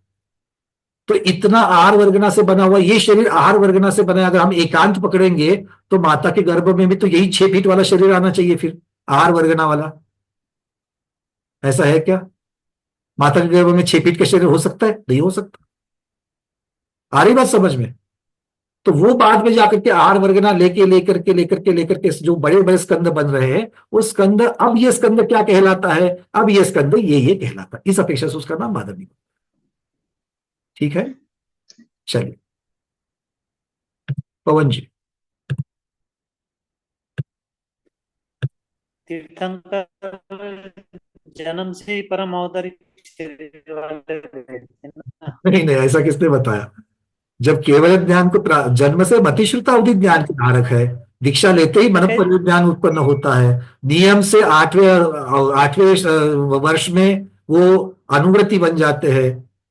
तो इतना आहार वर्गना से बना हुआ ये शरीर आहार वर्गना से बना है। अगर हम एकांत पकड़ेंगे तो माता के गर्भ में भी तो यही 6 फीट वाला शरीर आना चाहिए, फिर आहार वर्गना वाला। ऐसा है क्या? माता के गर्भ में 6 फीट का शरीर हो सकता है? नहीं हो सकता। आ रही बात समझ में? तो वो बाद में जाकर के आहार वर्गना लेकर के जो बड़े बड़े स्कंद बन रहे हैं, वो स्कंद, अब ये स्कंद क्या कहलाता है? अब ये स्कंद ये कहलाता है। इस अपेक्षा से उसका नाम बादर निगोद। ठीक है, चलिए पवन जी। तीर्थंकर जन्म से ही परम अवतारिक शरीर वाले रहते हैं ना। नहीं नहीं, ऐसा किसने बताया? जब केवल ज्ञान को जन्म से मतिश्रुता अवधि ज्ञान के धारक है, दीक्षा लेते ही मन परिज्ञान उत्पन्न होता है। नियम से आठवें वर्ष में वो अनुवृत्ति बन जाते हैं।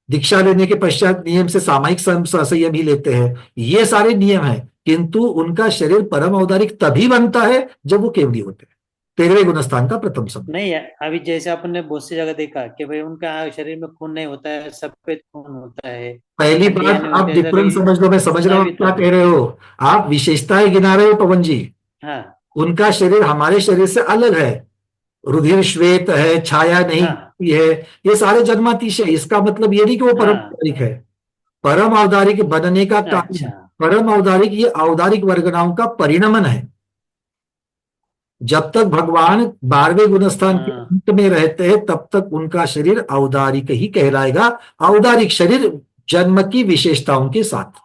दीक्षा लेने के पश्चात नियम से सामयिक संयम ही लेते हैं। ये सारे नियम हैं, किंतु उनका शरीर परम औदारिक तभी बनता है जब वो केवली होते हैं। 13वें गुणस्थान का प्रथम शब्द। नहीं है, अभी जैसे आपने बहुत सी जगह देखा कि भाई उनका शरीर में खून नहीं होता है, सफेद खून होता है। पहली बात आप डिफरेंस समझ लो, मैं समझ रहा हूँ क्या कह रहे हो। आप विशेषताएं गिना रहे हो पवन जी। हाँ, उनका शरीर हमारे शरीर से अलग है, रुधिर श्वेत है, छाया नहीं है, ये सारे जन्मातीश है। इसका मतलब ये नहीं कि वो परम औदारिक है। परम औदारिक बनने का कारण, परम औदारिक ये औदारिक वर्गनाओं का परिणमन है। जब तक भगवान 12वें गुणस्थान के अंत में रहते हैं तब तक उनका शरीर औदारिक ही कहलाएगा। औदारिक शरीर जन्म की विशेषताओं के साथ।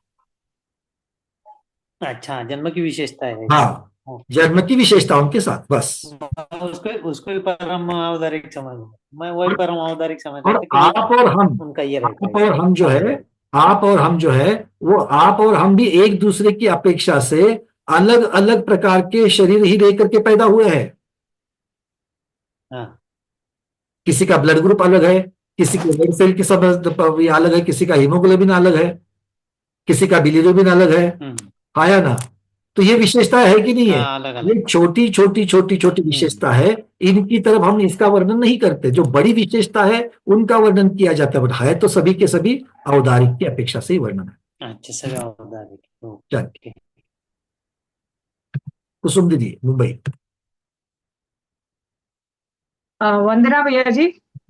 अच्छा, जन्म की विशेषता है। हाँ, जन्म की विशेषताओं के साथ, बस। उसको भी परम औदारिक समझ, मैं वही परम औदारिक समझ। और आप और हम, उनका ये रहता आप और हम जो है, आप और हम जो है, वो आप और हम भी एक दूसरे की अपेक्षा से अलग अलग प्रकार के शरीर ही लेकर के पैदा हुए हैं। किसी का ब्लड ग्रुप अलग है, किसी के रेड सेल की सब अलग है, किसी का हीमोग्लोबिन अलग है, किसी का बिलिरुबिन अलग है। आया ना? तो ये विशेषता है कि नहीं है? ये छोटी छोटी छोटी छोटी विशेषता है। इनकी तरफ हम इसका वर्णन नहीं करते। जो बड़ी विशेषता है उनका वर्णन किया जाता है, बट है तो सभी के सभी औदारिक की अपेक्षा से ही वर्णन है। अच्छा, सभी औदारिक। चलिए, कुसुम दीदी मुंबई। वंदना भैया जी।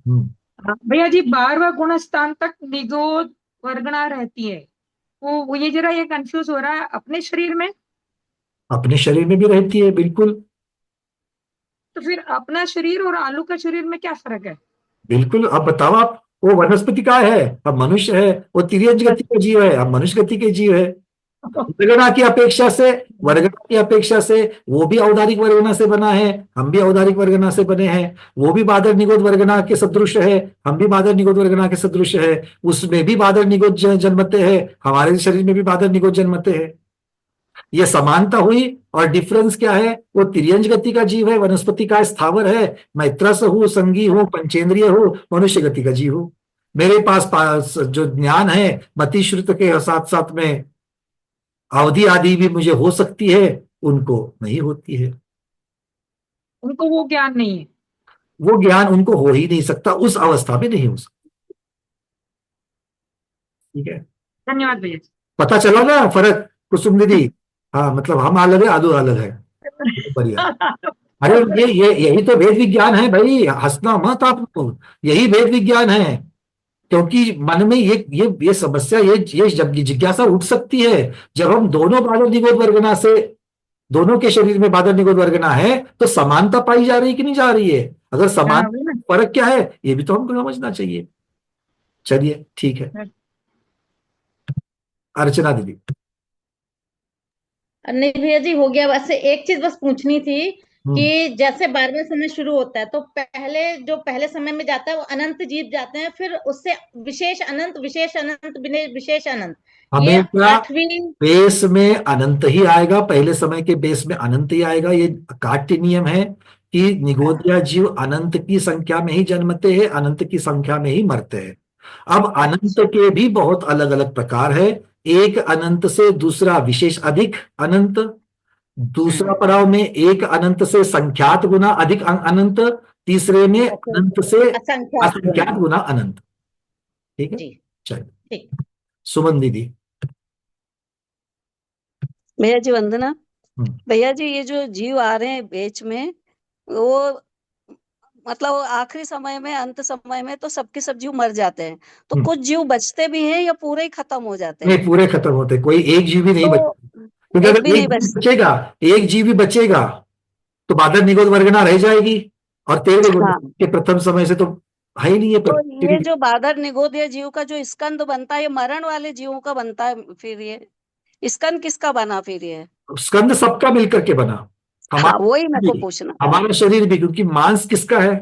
भैया जी, 12वां गुणस्थान तक निगोद वर्गना रहती है, वो ये जरा ये कंफ्यूज हो रहा है। अपने शरीर में, अपने शरीर में भी रहती है, बिल्कुल। तो फिर अपना शरीर और आलू का शरीर में क्या फर्क है? बिल्कुल, अब बताओ आप। वो वनस्पति का है, अब मनुष्य है। वो तिर्यज गति के जीव है, अब मनुष्य गति के जीव है। वर्गना की अपेक्षा से, वर्गना की अपेक्षा से वो भी औदारिक वर्गना से बना है, हम भी औदारिक वर्गना से बने हैं। वो भी बादर निगोद वर्गना के सदृश है, हम भी बादर निगोद वर्गना के सदृश है। उसमें भी बादर निगोद जन्मते हैं, हमारे शरीर में भी बादर निगोद जन्मते हैं। ये समानता हुई। और डिफरेंस क्या है? वो तिर्यंज गति का जीव है, वनस्पति का स्थावर है। मैं त्रस हूं, संगी हूं, पंचेंद्रिय हूं, मनुष्य गति का जीव हूं। मेरे पास जो ज्ञान है मतिश्रुत के साथ साथ में अवधि आदि भी मुझे हो सकती है, उनको नहीं होती है। उनको वो ज्ञान नहीं है, वो ज्ञान उनको हो ही नहीं सकता, उस अवस्था में नहीं हो सकता। ठीक है, धन्यवाद भैया। पता चला ना फर्क कुसुम दीदी? हाँ, मतलब हम अलग है, आलू अलग है। बढ़िया। अरे ये यही तो वेद विज्ञान है भाई, हंसना मत आप लोग। यही वेद विज्ञान है। क्योंकि मन में ये समस्या, ये जब जिज्ञासा उठ सकती है जब हम दोनों बादल निगोद वर्गना से, दोनों के शरीर में बादल निगोद वर्गना है, तो समानता पाई जा रही कि नहीं जा रही है? अगर समान, फर्क क्या है ये भी तो हमको समझना चाहिए। चलिए ठीक है, अर्चना दीदी। नहीं भैया जी, हो गया। वैसे एक चीज बस पूछनी थी कि जैसे 12वां समय शुरू होता है तो पहले जो पहले समय में जाता है वो अनंत जीव जाते हैं, फिर उससे विशेष अनंत, विशेष अनंत, विशेष अनंत, ये हमेशा 8वीं। बेस में अनंत ही आएगा, पहले समय के बेस में अनंत ही आएगा। ये काट्य नियम है कि निगोदिया जीव अनंत की संख्या में ही जन्मते हैं, अनंत की संख्या में ही मरते हैं। अब अनंत के भी बहुत अलग अलग प्रकार है। एक अनंत से दूसरा विशेष अधिक अनंत, दूसरा पड़ाव में एक अनंत से संख्यात गुना अधिक अनंत, तीसरे में अनंत से असंख्यात असंख्यात गुना अनंत। ठीक है, जी, चलिए। ठीक। सुमन दीदी। भैया जी वंदना। हम्म। भैया जी ये जो जीव आ रहे हैं बीच में, वो मतलब वो आखिरी समय में, अंत समय में तो सबके सब जीव मर जाते हैं, तो कुछ जीव बचते भी हैं या पूरे ही खत्म हो जाते हैं? नहीं, पूरे खत्म होते, कोई एक जीव भी नहीं तो बचेगा। क्योंकि एक भी अगर एक नहीं जीव बचते। बचेगा, एक जीव भी बचेगा तो बादर निगोद वर्गना रह जाएगी, और 13वें गुण हाँ, के प्रथम समय से तो है ही नहीं है। तो ये जो बादर निगोदीय जीव का जो स्कंद बनता है, ये मरण वाले जीवों का बनता है, फिर ये स्कंद किसका बना फिर ये? स्कंद सबका मिलकर के बना। हाँ, हमारा वही मेरे को भी, पूछना था। हमारा शरीर भी, क्योंकि मांस किसका है?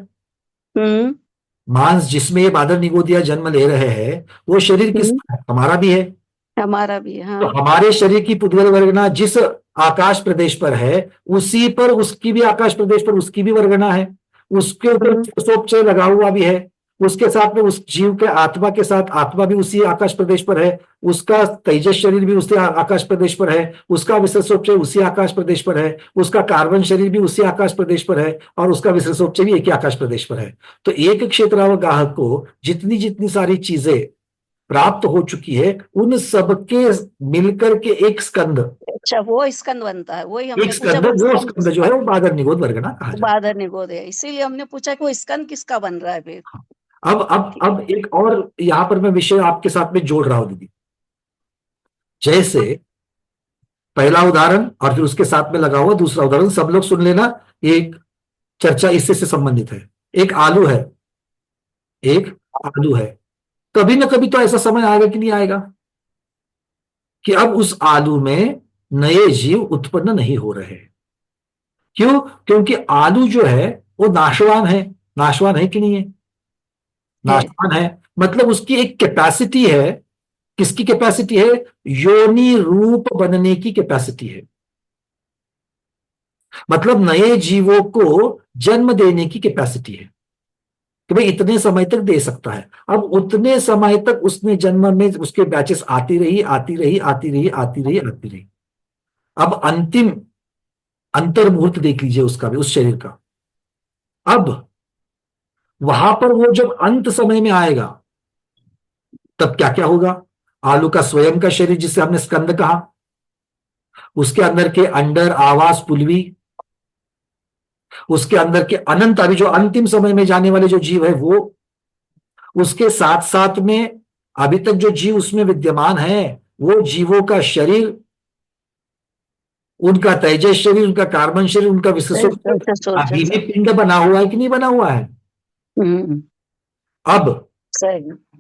हम्म मांस जिसमें ये बादर निगोदिया जन्म ले रहे हैं, वो शरीर किसका है? हमारा भी है। हमारा भी है, तो हाँ। हमारे शरीर की पुद्गल वर्गना जिस आकाश प्रदेश पर है, उसी पर उसकी भी आकाश प्रदेश पर उसकी भी वर्गना है। उसके ऊपर सोपचय लगा हुआ भी है। उसके साथ में उस जीव के आत्मा के साथ आत्मा भी उसी आकाश प्रदेश पर है। उसका तेजस शरीर भी उसी आकाश प्रदेश पर है। उसका विशेषोपचय उसी आकाश प्रदेश पर है। उसका कार्बन शरीर भी उसी आकाश प्रदेश पर है, और उसका विशेषोपचय भी एक ही आकाश प्रदेश पर है। तो एक क्षेत्रावगाह को जितनी जितनी सारी चीजें प्राप्त हो चुकी है, उन सबके मिलकर के एक स्कंद, अच्छा, वो स्कंद बनता है, वही हमने एक पूछा। स्कंद, वो स्कंद जो है वो बादर निगोद वर्गना कहा जाता बादर निगोद है, इसीलिए हमने पूछा कि वो स्कंद किसका बन रहा है फिर। है। अब एक और यहां पर मैं विषय आपके साथ में जोड़ रहा हूं दीदी। जैसे पहला उदाहरण और फिर उसके साथ में लगा हुआ दूसरा उदाहरण, सब लोग सुन लेना, एक चर्चा इससे से संबंधित है। एक आलू है, एक आलू है। कभी ना कभी तो ऐसा समय आएगा कि नहीं आएगा कि अब उस आलू में नए जीव उत्पन्न नहीं हो रहे। क्यों? क्योंकि आलू जो है वो नाशवान है। नाशवान है कि नहीं है? नाशवान है, मतलब उसकी एक कैपेसिटी है। किसकी कैपेसिटी है? योनि रूप बनने की कैपेसिटी है। मतलब नए जीवों को जन्म देने की कैपेसिटी है कि भाई इतने समय तक दे सकता है। अब उतने समय तक उसने जन्म में उसके बैचेस आती रही, आती रही, आती रही, आती रही, आती रही। अब अंतिम अंतर मुहूर्त देख लीजिए उसका भी, उस शरीर का। अब वहां पर वो जब अंत समय में आएगा तब क्या क्या होगा? आलू का स्वयं का शरीर जिसे हमने स्कंद कहा, उसके अंदर के अंडर, आवास, पुलवी, उसके अंदर के अनंत, अभी जो अंतिम समय में जाने वाले जो जीव है वो, उसके साथ साथ में अभी तक जो जीव उसमें विद्यमान है वो जीवों का शरीर, उनका तेजस शरीर, उनका कार्बन शरीर, उनका विशेष अभी भी पिंड बना हुआ है कि नहीं बना हुआ है? अब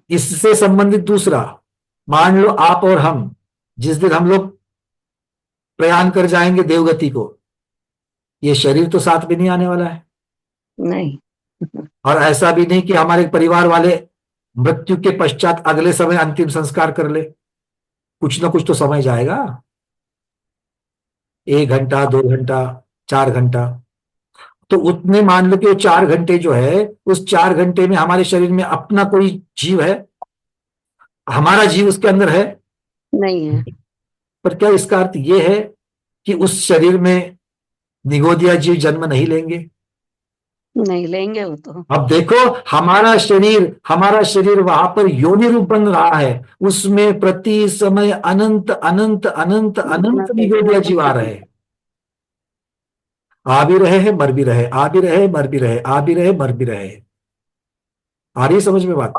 इससे संबंधित दूसरा, मान लो आप और हम जिस दिन हम लोग प्रयाण कर जाएंगे देवगति को, ये शरीर तो साथ भी नहीं आने वाला है। नहीं। और ऐसा भी नहीं कि हमारे परिवार वाले मृत्यु के पश्चात अगले समय अंतिम संस्कार कर ले। कुछ ना कुछ तो समय जाएगा, 1 घंटा, 2 घंटा, 4 घंटा। तो उतने मान लो कि वो 4 घंटे जो है, उस 4 घंटे में हमारे शरीर में अपना कोई जीव है? हमारा जीव उसके अंदर है? नहीं है। पर क्या इसका अर्थ यह है कि उस शरीर में निगोदिया जीव जन्म नहीं लेंगे? नहीं लेंगे वो तो। अब देखो, हमारा शरीर वहां पर योनि रूप बन रहा है, उसमें प्रति समय अनंत अनंत अनंत अनंत निगोदिया जीव आ रहे हैं। आ भी रहे हैं, मर भी रहे, आ भी रहे, मर भी रहे, आ भी रहे, मर भी रहे। आ रही समझ में बात?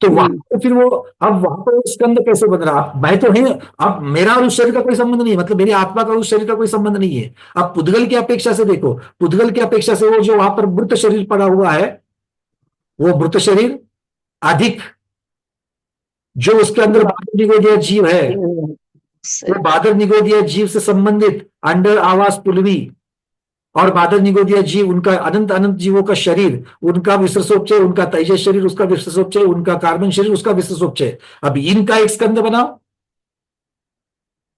तो वहां पर फिर वो, अब वहां पर स्कंद कैसे बन रहा? मैं तो है, अब मेरा और उस शरीर का कोई संबंध नहीं है, मतलब मेरी आत्मा का उस शरीर का कोई संबंध नहीं है। अब पुद्गल की अपेक्षा से देखो, पुद्गल की अपेक्षा से वो जो वहां पर मृत शरीर पड़ा हुआ है, वो मृत शरीर अधिक जो उसके अंदर जीव है, तो बादल निगोदिया जीव से संबंधित अंडर, आवास, पुलवी और बादल निगोदिया जीव, उनका अनंत अनंत जीवों का शरीर, उनका विश्वसोपचय, उनका तेजस शरीर, उसका विश्वसोपचय, उनका कार्बन शरीर, उसका विश्वसोपचय। अब इनका एक स्कंद बनाओ।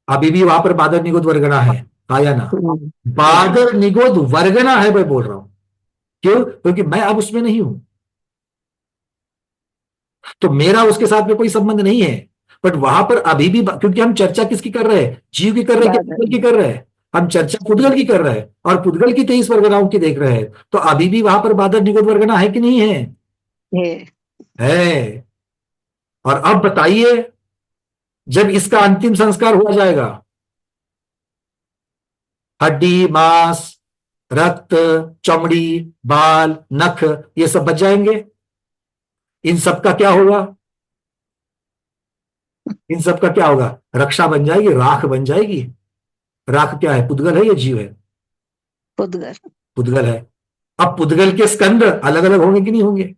अभी भी वहां पर बादल निगोद वर्गना है, आया ना? बादल निगोद वर्गना है, मैं बोल रहा हूं। क्यों? क्योंकि मैं अब उसमें नहीं हूं, तो मेरा उसके साथ में कोई संबंध नहीं है। बट वहां पर अभी भी, क्योंकि हम चर्चा किसकी कर रहे हैं? जीव की कर रहे हैं कि पुद्गल की कर रहे हैं? हम चर्चा पुद्गल की कर रहे हैं और पुद्गल की 23 वर्गनाओं की देख रहे हैं। तो अभी भी वहां पर बादल निगोद वर्गना है कि नहीं है? है। और अब बताइए, जब इसका अंतिम संस्कार हुआ जाएगा, हड्डी, मांस, रक्त, चमड़ी, बाल, नख, ये सब बच जाएंगे। इन सब का क्या होगा? इन सब का क्या होगा? रक्षा बन जाएगी, राख बन जाएगी। राख क्या है? पुद्गल है या जीव है? पुद्गल। पुद्गल है। अब पुद्गल के स्कंद अलग अलग होंगे कि नहीं होंगे?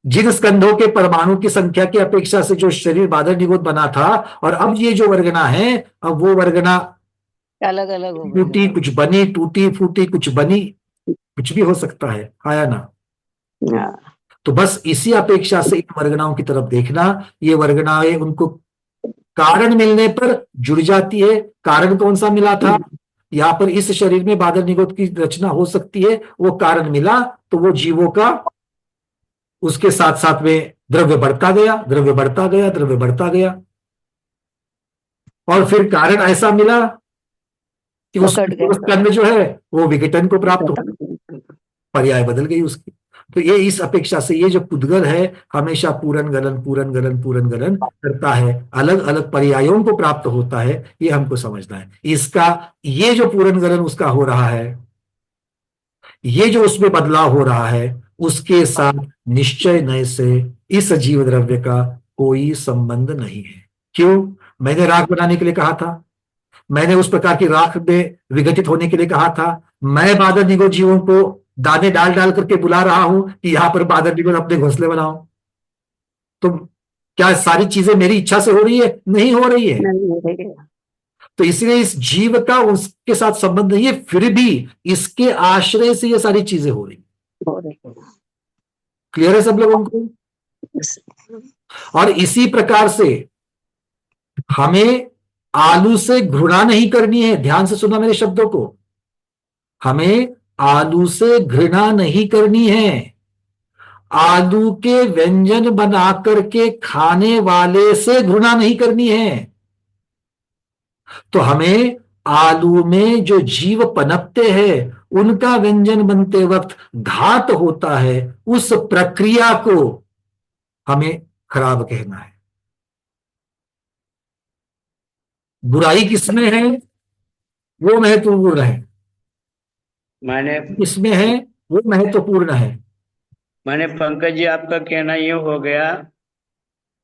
जिन स्कंधों के परमाणु की संख्या की अपेक्षा से जो शरीर बादल निगोद बना था, और अब ये जो वर्गना है, अब वो वर्गना अलग अलग हो टूटी कुछ बनी, टूटी फूटी कुछ बनी, कुछ भी हो सकता है, आया ना? तो बस इसी अपेक्षा से इन वर्गनाओं की तरफ देखना। ये वर्गनाएं उनको कारण मिलने पर जुड़ जाती है। कारण कौन सा मिला था? यहां पर इस शरीर में बादल निगोद की रचना हो सकती है, वो कारण मिला, तो वो जीवों का उसके साथ साथ में द्रव्य बढ़ता गया, द्रव्य बढ़ता गया, द्रव्य बढ़ता गया, और फिर कारण ऐसा मिला कि उस स्कंद जो है वो विघटन को प्राप्त हो, पर्याय बदल गई उसकी। तो ये इस अपेक्षा से ये जो पुद्गल है हमेशा पूरन गलन पूरन गलन पूरन गलन करता है, अलग अलग पर्यायों को प्राप्त होता है, ये हमको समझना है। इसका ये जो पूरन गलन उसका हो रहा है, ये जो उसमें बदलाव हो रहा है, उसके साथ निश्चय नय से इस जीव द्रव्य का कोई संबंध नहीं है। क्यों? मैंने राख बनाने के लिए कहा था, मैंने उस प्रकार की राख में विघटित होने के लिए कहा था, मैं बादल निगोद जीवों को दाने डाल डाल करके बुला रहा हूं कि यहां पर बादल निगोद अपने घोंसले बनाओ। तो क्या सारी चीजें मेरी इच्छा से हो रही है? नहीं हो रही है। तो इसलिए इस जीव का उसके साथ संबंध नहीं है, फिर भी इसके आश्रय से ये सारी चीजें हो रही। क्लियर है सब लोगों को? और इसी प्रकार से हमें आलू से घृणा नहीं करनी है। ध्यान से सुना मेरे शब्दों को। हमें आलू से घृणा नहीं करनी है। आलू के व्यंजन बना करके खाने वाले से घृणा नहीं करनी है। तो हमें आलू में जो जीव पनपते हैं उनका व्यंजन बनते वक्त घात होता है, उस प्रक्रिया को हमें खराब कहना है। बुराई किसमें है? वो महत्वपूर्ण है। माने किसमें है? वो महत्वपूर्ण है। माने पंकज जी, आपका कहना ये हो गया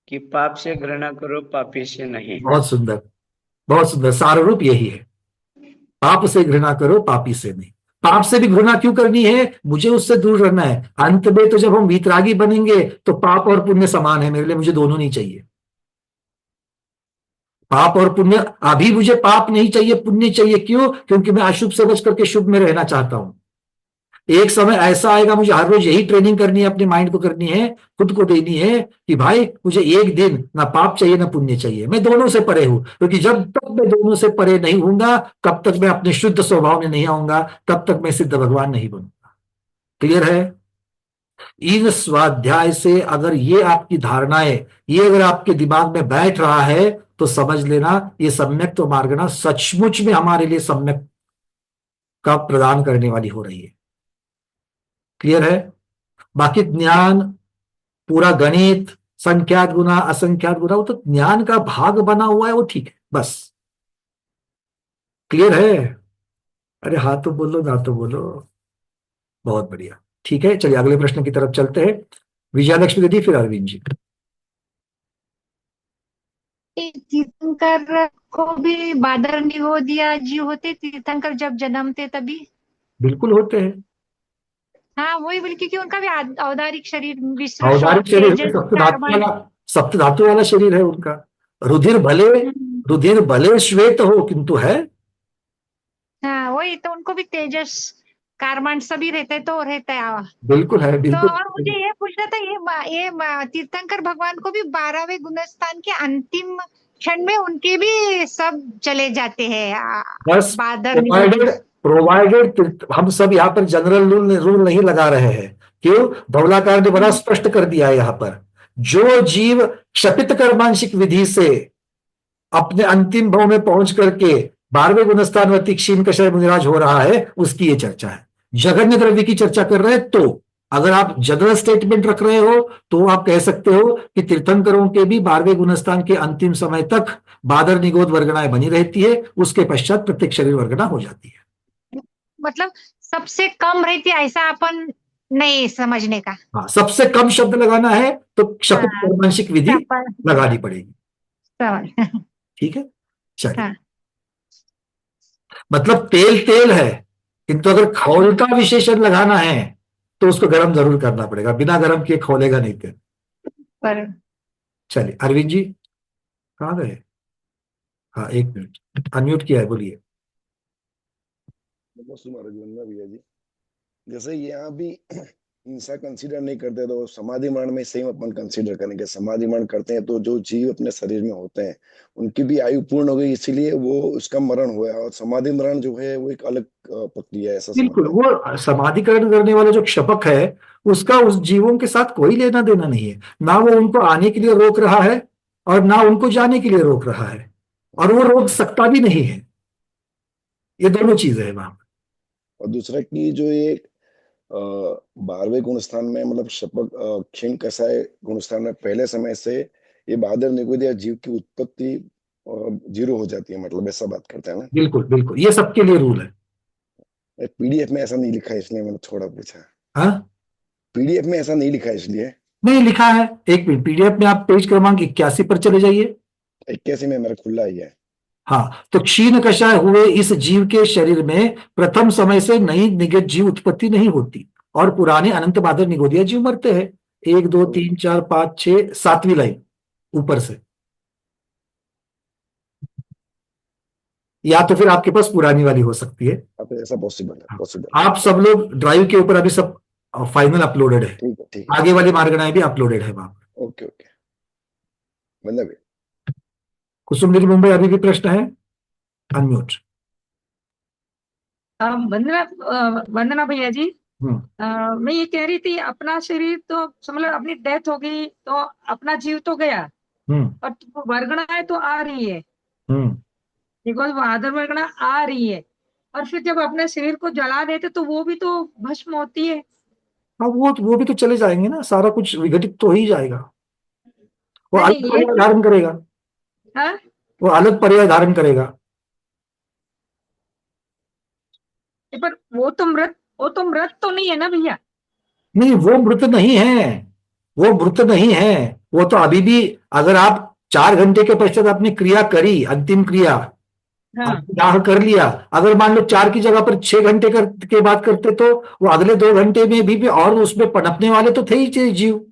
कि पाप से घृणा करो, पापी से नहीं। बहुत सुंदर, बहुत सुंदर। साररूप यही है, पाप से घृणा करो, पापी से नहीं। पाप से भी घृणा क्यों करनी है? मुझे उससे दूर रहना है। अंत में तो जब हम वीतरागी बनेंगे तो पाप और पुण्य समान है मेरे लिए, मुझे दोनों नहीं चाहिए। पाप और पुण्य, अभी मुझे पाप नहीं चाहिए, पुण्य चाहिए। क्यों? क्योंकि मैं अशुभ से बच करके शुभ में रहना चाहता हूं। एक समय ऐसा आएगा, मुझे हर रोज यही ट्रेनिंग करनी है, अपने माइंड को करनी है, खुद को देनी है कि भाई मुझे एक दिन ना पाप चाहिए ना पुण्य चाहिए, मैं दोनों से परे हूं। क्योंकि जब तक मैं दोनों से परे नहीं हूंगा, कब तक मैं अपने शुद्ध स्वभाव में नहीं आऊंगा, तब तक मैं सिद्ध भगवान नहीं बनूंगा। क्लियर है? इन स्वाध्याय से अगर ये आपकी धारणाएं, ये अगर आपके दिमाग में बैठ रहा है तो समझ लेना ये सम्यक तो मार्गना सचमुच में हमारे लिए सम्यक का प्रदान करने वाली हो रही है। क्लियर है? बाकी ज्ञान, पूरा गणित, संख्यात गुना असंख्यात गुना, वो तो ज्ञान का भाग बना हुआ है, वो ठीक है बस। क्लियर है? अरे हाँ तो बोलो, ना तो बोलो। बहुत बढ़िया, ठीक है। चलिए अगले प्रश्न की तरफ चलते हैं। विजयलक्ष्मी दीदी, फिर अरविंद जी। तीर्थंकर को भी बादल निगोदिया जीव होते, तीर्थंकर जब जन्मते तभी? बिल्कुल होते हैं। हाँ वही, बल्कि क्योंकि उनका भी औदारिक शरीर, औदारिक शरीर, सप्त धातु वाला शरीर है उनका। रुधिर भले रुधिर भले श्वेत हो किंतु है। हाँ वही तो, उनको भी तेजस कार्बन सभी रहते तो रहता है। बिल्कुल है, तो बिल्कुल। और मुझे ये पूछना था, ये तीर्थंकर भगवान को भी 12वें गुणस्थान के अंतिम क्षण में उनके भी सब चले जाते हैं बस बादर प्रोवाइडेड हम सब यहाँ पर जनरल रूल नहीं लगा रहे हैं। क्यों? धवलाकार ने बड़ा स्पष्ट कर दिया है यहाँ पर, जो जीव क्षपित कर्मांशिक विधि से अपने अंतिम भाव में पहुंच करके 12वें गुणस्थान में क्षीण कषाय मुनिराज हो रहा है, उसकी ये चर्चा है। जघन्य द्रव्य की चर्चा कर रहे हैं, तो अगर आप जनरल स्टेटमेंट रख रहे हो तो आप कह सकते हो कि तीर्थंकरों के भी 12वें गुणस्थान के अंतिम समय तक बादर निगोद वर्गणाएं बनी रहती है, उसके पश्चात प्रत्येक शरीर वर्गणा हो जाती है। मतलब सबसे कम रहती है ऐसा अपन नहीं समझने का। हाँ, सबसे कम शब्द लगाना है तो क्षपित कर्मांशिक विधि लगानी पड़ेगी। ठीक है, चलिए। हाँ। मतलब तेल तेल है, किंतु अगर खौल का विशेषण लगाना है तो उसको गर्म जरूर करना पड़ेगा, बिना गर्म किए खौलेगा नहीं तेल। चलिए, अरविंद जी कहाँ गए? हाँ, 1 मिनट, अनम्यूट किया है, बोलिए। भैया जी, जैसे यहाँ भी हिंसा कंसीडर नहीं करते तो समाधि मरण में सेम अपन कंसीडर करेंगे। समाधि मरण करते हैं तो जो जीव अपने शरीर में होते हैं उनकी भी आयु पूर्ण हो गई, इसीलिए वो उसका मरण हुआ। और समाधि मरण जो है वो एक अलग प्रक्रिया है, ऐसा बिल्कुल। वो समाधिकरण करने वाला जो क्षपक है उसका उस जीवों के साथ कोई लेना देना नहीं है। ना वो उनको आने के लिए रोक रहा है और ना उनको जाने के लिए रोक रहा है, और वो रोक सकता भी नहीं है। ये दोनों चीजें हैं वहां। और दूसरा की जो ये 12वें गुणस्थान में मतलब शपक क्षीण कषाय गुणस्थान में पहले समय से ये बादर निगोद जीव की उत्पत्ति 0 हो जाती है, मतलब ऐसा बात करते हैं ना। बिल्कुल बिल्कुल, ये सबके लिए रूल है। पीडीएफ में ऐसा नहीं लिखा है, इसलिए मैंने थोड़ा पूछा। हाँ, पीडीएफ में ऐसा नहीं लिखा है, इसलिए नहीं लिखा है। एक मिनट, पीडीएफ में आप पेज क्रमांक 81 पर चले जाइए। 81 में मेरा खुला ही है। हाँ, तो क्षीण कषाय हुए इस जीव के शरीर में प्रथम समय से नई निगत जीव उत्पत्ति नहीं होती, और पुराने अनंत बादर निगोदिया जीव मरते हैं। 1 2 3 4 5 6 7वीं लाइन ऊपर से, या तो फिर आपके पास पुरानी वाली हो सकती है। ऐसा पॉसिबल है। आप सब लोग ड्राइव के ऊपर अभी सब फाइनल अपलोडेड है। ठीक है। आगे वाली मार्गणाएं भी अपलोडेड है वहां पर। ओके। मतलब कुसुम लीग मुंबई, अभी भी प्रश्न है? अनम्यूट। वंदना भैया जी, मैं ये कह रही थी, अपना शरीर तो मतलब अपनी डेथ हो गई तो अपना जीव तो गया, और वर्गणाएं तो आ रही है, बिकॉज बादर वर्गणा आ रही है, और फिर जब अपने शरीर को जला देते तो वो भी तो भस्म होती है। हाँ, वो भी तो चले जाएंगे ना, सारा कुछ विघटित तो हो ही जाएगा। वो अलग पर्याय धारण करेगा। हाँ? वो अलग पर्याय धारण करेगा। पर वो तो मृत तो नहीं है ना भैया? नहीं, वो मृत नहीं है, वो मृत नहीं है। वो तो अभी भी, अगर आप 4 घंटे के पश्चात आपने क्रिया करी, अंतिम क्रिया दाह कर लिया, अगर मान लो 4 की जगह पर 6 घंटे के बाद करते तो वो अगले 2 घंटे में भी और उसमें पनपने वाले तो थे ही जीव,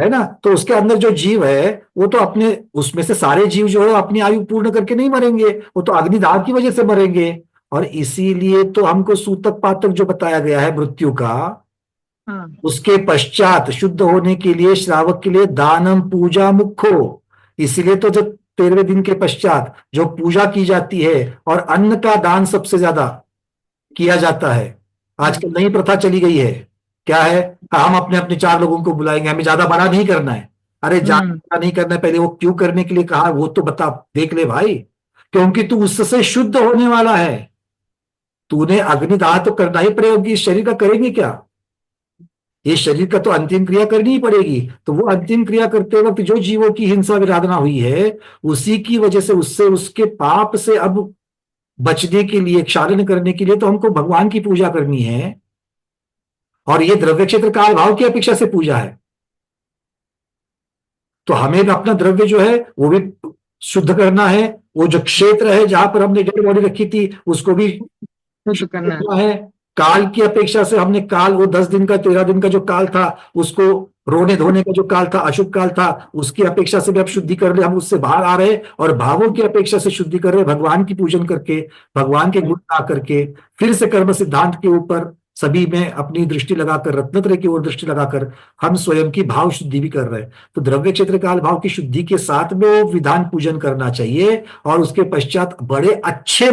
है ना। तो उसके अंदर जो जीव है वो तो अपने, उसमें से सारे जीव जो है अपनी आयु पूर्ण करके नहीं मरेंगे, वो तो अग्निदाह की वजह से मरेंगे। और इसीलिए तो हमको सूतक पातक जो बताया गया है मृत्यु का, उसके पश्चात शुद्ध होने के लिए श्रावक के लिए दानम पूजा मुख्यो। इसीलिए तो जो 13वें दिन के पश्चात जो पूजा की जाती है और अन्न का दान सबसे ज्यादा किया जाता है। आजकल नई प्रथा चली गई है, क्या है, हम अपने अपने 4 लोगों को बुलाएंगे, हमें ज्यादा बड़ा नहीं करना है। अरे ज्यादा नहीं करना है, पहले वो क्यों करने के लिए कहा वो तो बता, देख ले भाई। क्योंकि तू उससे शुद्ध होने वाला है, तूने अग्निदाह तो करना ही पड़ेगा। इस शरीर का करेंगे क्या? ये शरीर का तो अंतिम क्रिया करनी ही पड़ेगी। तो वो अंतिम क्रिया करते वक्त जो जीवों की हिंसा विराधना हुई है, उसी की वजह से, उससे, उसके पाप से अब बचने के लिए, क्षालन करने के लिए तो हमको भगवान की पूजा करनी है। और ये द्रव्य क्षेत्र काल भाव की अपेक्षा से पूजा है। तो हमें अपना द्रव्य जो है वो भी शुद्ध करना है। वो जो क्षेत्र है जहां पर हमने डेड बॉडी रखी थी उसको भी शुद्ध करना है। काल की अपेक्षा से हमने काल, वो 10 दिन का 13 दिन का जो काल था, उसको रोने धोने का जो काल था, अशुभ काल था, उसकी अपेक्षा से भी अब शुद्धि कर रहे, हम उससे बाहर आ रहे, और भावों की अपेक्षा से शुद्धि कर रहे, भगवान की पूजन करके, भगवान के गुण गा करके, फिर से कर्म सिद्धांत के ऊपर सभी में अपनी दृष्टि लगाकर, रत्नत्रय की ओर दृष्टि लगाकर हम स्वयं की भाव शुद्धि भी कर रहे हैं। तो द्रव्य क्षेत्र काल भाव की शुद्धि के साथ में वो विधान पूजन करना चाहिए, और उसके पश्चात बड़े अच्छे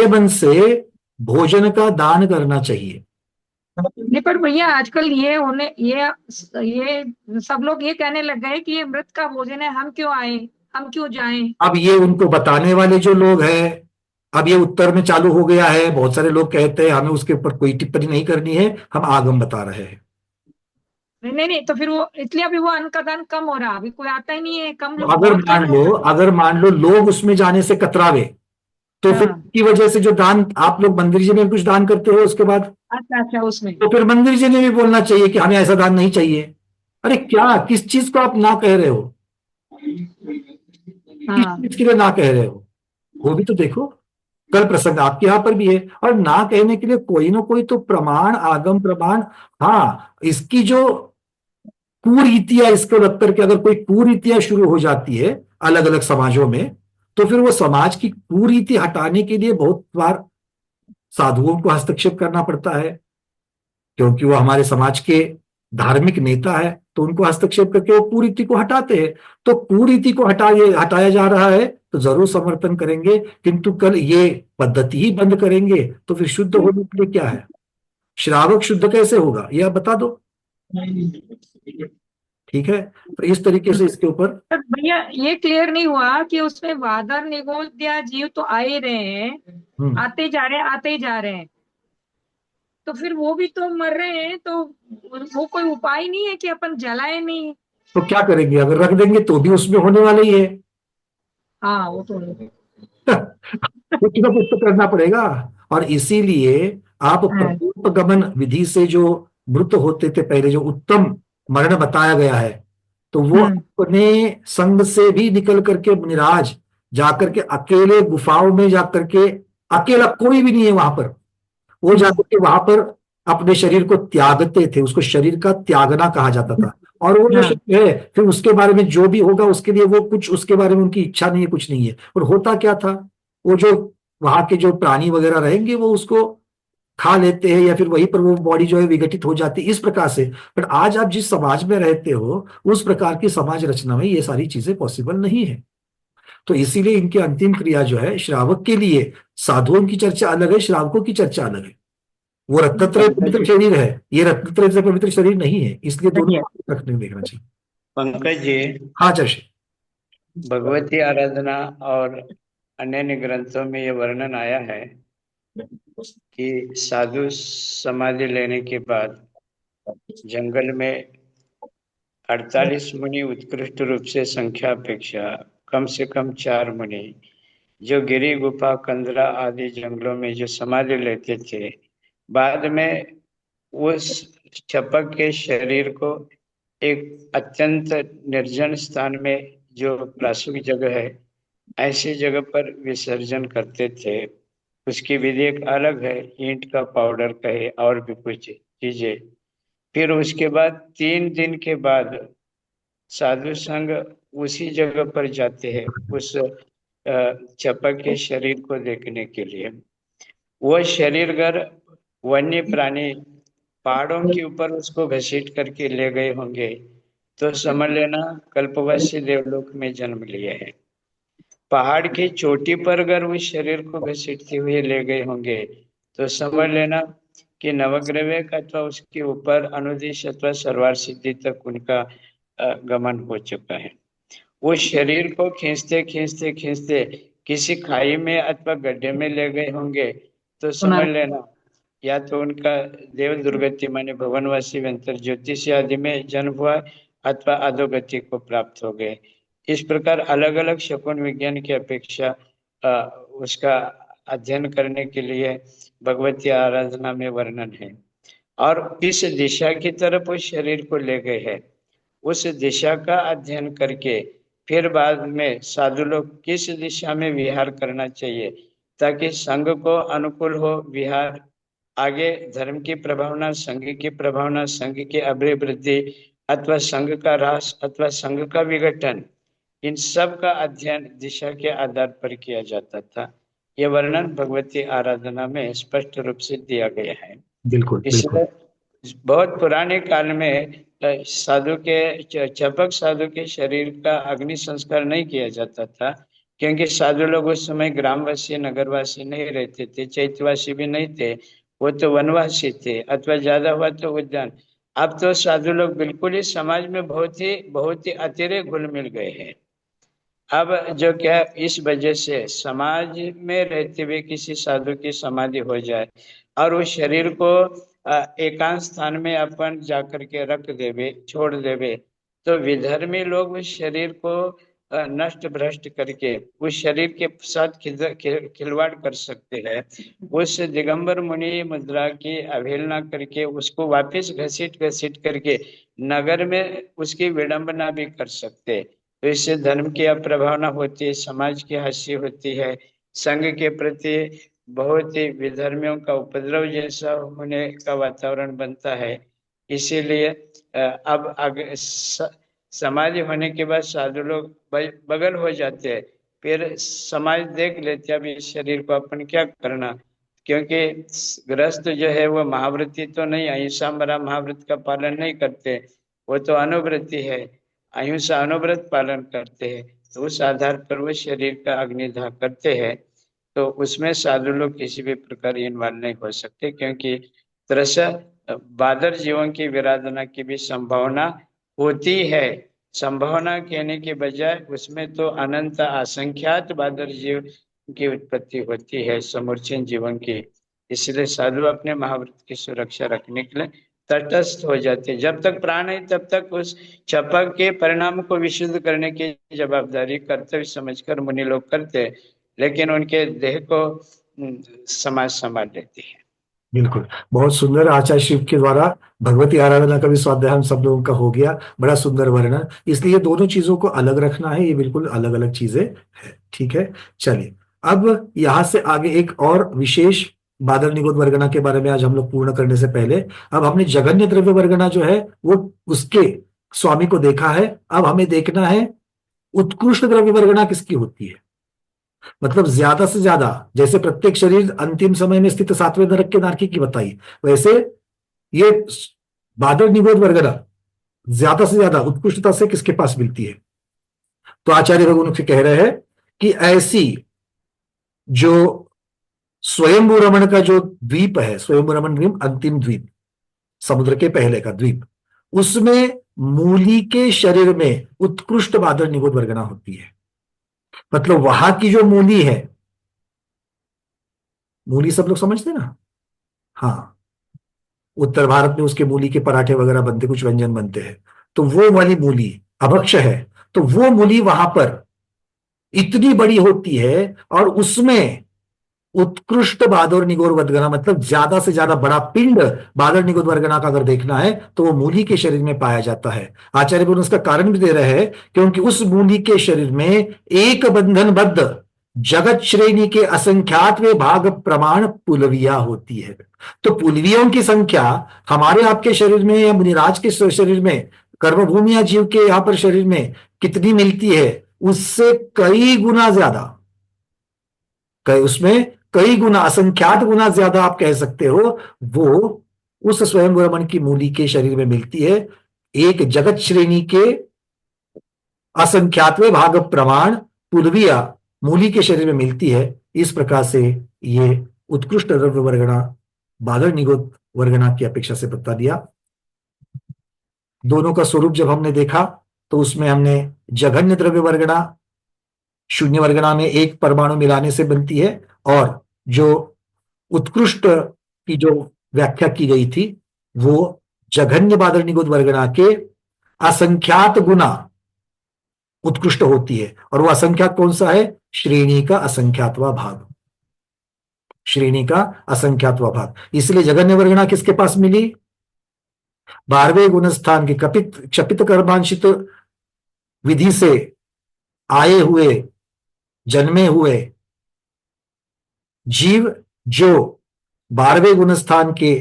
मन से भोजन का दान करना चाहिए। नहीं पर भैया आजकल ये सब लोग ये कहने लग गए कि ये मृत का भोजन है, हम क्यों आए, हम क्यों जाएं। अब ये उनको बताने वाले जो लोग हैं, अब ये उत्तर में चालू हो गया है, बहुत सारे लोग कहते हैं, हमें उसके ऊपर कोई टिप्पणी नहीं करनी है, हम आगम बता रहे हैं। नहीं, तो फिर वो इसलिए अभी वो अन्न का दान कम हो रहा, अभी कोई आता ही नहीं है, कम लोग, अगर मान लो लोग उसमें जाने से कतरावे, तो फिर की वजह से जो दान आप लोग मंदिर जी में कुछ दान करते हो उसके बाद, अच्छा उसमें, तो फिर मंदिर जी ने भी बोलना चाहिए कि हमें ऐसा दान नहीं चाहिए। अरे क्या, किस चीज को आप ना कह रहे हो, किस चीज के लिए ना कह रहे हो, वो भी तो देखो। कल प्रसंग आपके यहां पर भी है, और ना कहने के लिए कोई ना कोई तो प्रमाण, आगम प्रमाण। हाँ, इसकी जो कुरीतियां, इसको लग करके अगर कोई कुरीतियां शुरू हो जाती है अलग अलग समाजों में, तो फिर वो समाज की कुरीति हटाने के लिए बहुत बार साधुओं को हस्तक्षेप करना पड़ता है, क्योंकि वो हमारे समाज के धार्मिक नेता है, तो उनको हस्तक्षेप करके वो कुरीति को हटाते हैं। तो कुरीति को हटाया जा रहा है तो जरूर समर्थन करेंगे, किंतु कल ये पद्धति ही बंद करेंगे तो फिर शुद्ध होने के लिए क्या है? श्रावक शुद्ध कैसे होगा, ये आप बता दो। ठीक है, तो इस तरीके से इसके ऊपर भैया ये क्लियर नहीं हुआ कि उसमें वादर निगोद्या जीव तो आ ही रहे हैं, आते ही जा रहे हैं, तो फिर वो भी तो मर रहे हैं, तो वो कोई उपाय नहीं है कि अपन जलाए नहीं? तो क्या करेंगे, अगर रख देंगे तो भी उसमें होने वाला ही है। हाँ वो तो कुछ ना कुछ तो करना पड़ेगा, और इसीलिए आप प्रकोपगमन विधि से जो मृत होते थे पहले, जो उत्तम मरण बताया गया है, तो वो अपने संग से भी निकल करके मुनिराज जाकर के अकेले गुफाओं में जाकर के, अकेला कोई भी नहीं है वहां पर, वो जाकर के वहां पर अपने शरीर को त्यागते थे, उसको शरीर का त्यागना कहा जाता था। और वो जो शरीर है, फिर उसके बारे में जो भी होगा उसके लिए वो कुछ, उसके बारे में उनकी इच्छा नहीं है, कुछ नहीं है। और होता क्या था, वो जो वहां के जो प्राणी वगैरह रहेंगे वो उसको खा लेते हैं, या फिर वहीं पर वो बॉडी जो है विघटित हो जाती है, इस प्रकार से। पर आज आप जिस समाज में रहते हो उस प्रकार की समाज रचना में ये सारी चीजें पॉसिबल नहीं है। तो इसीलिए इनकी अंतिम क्रिया जो है श्रावक के लिए, साधुओं की चर्चा अलग है, श्रावकों की चर्चा अलग है। वो रत्नत्रय पवित्र शरीर है, ये रत्नत्रय से पवित्र शरीर नहीं है, इसलिए दोनों रखने देखना चाहिए। पंकज जी, हाँ जैसे भगवती आराधना और अन्य ग्रंथों में ये वर्णन आया है कि साधु समाधि लेने के बाद जंगल में 48 मुनि उत्कृष्ट रूप से संख्या अपेक्षा कम से कम 4 मुनि जो गिरी, गुफा, कंदरा आदि जंगलों में जो समाधि लेते थे, बाद में उस चपक के शरीर को एक अत्यंत निर्जन स्थान में, जो प्रासुक जगह है, ऐसी जगह पर विसर्जन करते थे। उसकी विधि एक अलग है, ईंट का पाउडर कहे और भी कुछ चीजें। फिर उसके बाद 3 दिन के बाद साधु संघ उसी जगह पर जाते हैं उस चपक के शरीर को देखने के लिए। वो शरीरगर वन्य प्राणी पहाड़ों के ऊपर उसको घसीट करके ले गए होंगे, तो समझ लेना कल्पवासी देवलोक में जन्म लिए हैं। पहाड़ की चोटी पर अगर उस शरीर को घसीटते हुए ले गए होंगे, तो समझ लेना कि नवग्रह अथवा उसके ऊपर अनुदेश अथवा सर्वार सिद्धि तक उनका गमन हो चुका है। वो शरीर को खींचते खींचते खींचते किसी खाई में अथवा गड्ढे में ले गए होंगे, तो समझ लेना या तो उनका देव दुर्गति माने भवनवासी व्यंतर ज्योतिषी आदि में जन्म हुआ, अथवा अधोगति को प्राप्त हो गए। इस प्रकार अलग अलग शकुन विज्ञान की अपेक्षा उसका अध्ययन करने के लिए भगवती आराधना में वर्णन है। और किस दिशा की तरफ उस शरीर को ले गए हैं, उस दिशा का अध्ययन करके फिर बाद में साधु लोग किस दिशा में विहार करना चाहिए, ताकि संघ को अनुकूल हो विहार, आगे धर्म की प्रभावना, संघ की प्रभावना, संघ की अभिवृद्धि अथवा संघ का ह्रास अथवा संघ का विघटन, इन सब का अध्ययन दिशा के आधार पर किया जाता था। यह वर्णन भगवती आराधना में स्पष्ट रूप से दिया गया है। बिल्कुल, इसलिए बहुत पुराने काल में साधु के चपक साधु के शरीर का अग्नि संस्कार नहीं किया जाता था, क्योंकि साधु लोग उस समय ग्रामवासी नगरवासी नहीं रहते थे, चैत्यवासी भी नहीं थे, वो तो वनवासी थे, अथवा ज्यादा हुआ तो उद्यान। अब तो साधु लोग बिल्कुल ही समाज में बहुत ही अतिरे घुल मिल गए हैं। अब जो क्या इस वजह से समाज में रहते हुए किसी साधु की समाधि हो जाए और उस शरीर को एकांत स्थान में अपन जाकर के रख देवे, छोड़ देवे, तो विधर्मी लोग उस शरीर को नष्ट भ्रष्ट करके उस शरीर के साथ खिलवाड़ कर सकते हैं। उस दिगंबर मुनि मुद्रा की अवहेलना करके उसको वापस घसीट करके नगर में उसकी विडंबना भी कर सकते। तो इससे धर्म की अप्रभावना होती है, समाज की हंसी होती है, संघ के प्रति बहुत ही विधर्मियों का उपद्रव जैसा होने का वातावरण बनता है। इसीलिए अब समाधि होने के बाद साधु लोग बगल हो जाते हैं, फिर समाज देख लेते अब इस शरीर को अपन क्या करना, क्योंकि ग्रस्त जो है वो महाव्रती तो नहीं, अहिंसा मरा महाव्रत का पालन नहीं करते, वो तो अनुव्रती है, अहिंसा अनुव्रत पालन करते हैं। तो उस आधार पर वो शरीर का अग्निदाह करते हैं। तो उसमें साधु लोग किसी भी प्रकार इन्वॉल्व नहीं हो सकते, क्योंकि बादर जीवों की विराधना की भी संभावना होती है। संभावना कहने के बजाय उसमें तो अनंत असंख्यात बादर जीव की उत्पत्ति होती है, समूर्छित जीवन की। इसलिए साधु अपने महाव्रत की सुरक्षा रखने के लिए तटस्थ हो जाते। जब तक प्राण है तब तक उस चपक के परिणाम को विशुद्ध करने की जवाबदारी कर्तव्य समझकर मुनि लोग करते, लेकिन उनके देह को समाज संभाल लेती है। बिल्कुल, बहुत सुंदर। आचार्य शिव के द्वारा भगवती आराधना का भी स्वाध्याय हम सब लोगों का हो गया, बड़ा सुंदर वर्णन। इसलिए दोनों चीजों को अलग रखना है, ये बिल्कुल अलग अलग चीजें है। ठीक है, चलिए अब यहां से आगे एक और विशेष बादल निगोद वर्गना के बारे में आज हम लोग पूर्ण करने से पहले, अब हमने जघन्य द्रव्य वर्गना जो है वो उसके स्वामी को देखा है। अब हमें देखना है उत्कृष्ट द्रव्य वर्गना किसकी होती है, मतलब ज्यादा से ज्यादा, जैसे प्रत्येक शरीर अंतिम समय में स्थित सातवें नरक के नारकी की बताई, वैसे ये बादल निगोद वर्गना ज्यादा से ज्यादा उत्कृष्टता से किसके पास मिलती है। तो आचार्य भगवान से कह रहे हैं कि ऐसी जो स्वयंभू रमण का जो द्वीप है, स्वयंभू रमण द्वीप अंतिम द्वीप, समुद्र के पहले का द्वीप, उसमें मूली के शरीर में उत्कृष्ट बादल निगोद वर्गना होती है। मतलब वहां की जो मूली है, मूली सब लोग समझते हैं ना, हाँ, उत्तर भारत में उसके मूली के पराठे वगैरह बनते, कुछ व्यंजन बनते हैं, तो वो वाली मूली अभक्ष है। तो वो मूली वहां पर इतनी बड़ी होती है और उसमें उत्कृष्ट बादर निगोद वर्गना, मतलब ज्यादा से ज्यादा बड़ा पिंड बादर निगोद वर्गना का अगर देखना है तो वो मूली के शरीर में पाया जाता है। आचार्य बोल उसका कारण भी दे रहे हैं, क्योंकि उस मूली के शरीर में एक बंधनबद्ध जगत श्रेणी के असंख्यात वे भाग प्रमाण पुलविया होती है। तो पुलवियों की संख्या हमारे आपके शरीर में या मुनिराज के शरीर में, कर्मभूमि या जीव के यहां पर शरीर में कितनी मिलती है, उससे कई गुना ज्यादा, उसमें कई गुना, असंख्यात गुना ज्यादा आप कह सकते हो, वो उस स्वयं रमण की मूली के शरीर में मिलती है। एक जगत श्रेणी के असंख्यातवे भाग प्रमाण पुलविया मूली के शरीर में मिलती है। इस प्रकार से ये उत्कृष्ट द्रव्य वर्गना बादल निगोद वर्गना की अपेक्षा से बता दिया। दोनों का स्वरूप जब हमने देखा तो उसमें हमने जघन्य द्रव्य वर्गना शून्य वर्गना में एक परमाणु मिलाने से बनती है, और जो उत्कृष्ट की जो व्याख्या की गई थी वो जघन्य बादल निगोद वर्गना के असंख्यात गुना उत्कृष्ट होती है। और वो असंख्यात कौन सा है, श्रेणी का असंख्यातवा भाग, श्रेणी का असंख्यातवा भाग। इसलिए जघन्य वर्गना किसके पास मिली, 12वें गुणस्थान के क्षपित कर्मांशित विधि से आए हुए जन्मे हुए जीव जो 12वें गुणस्थान के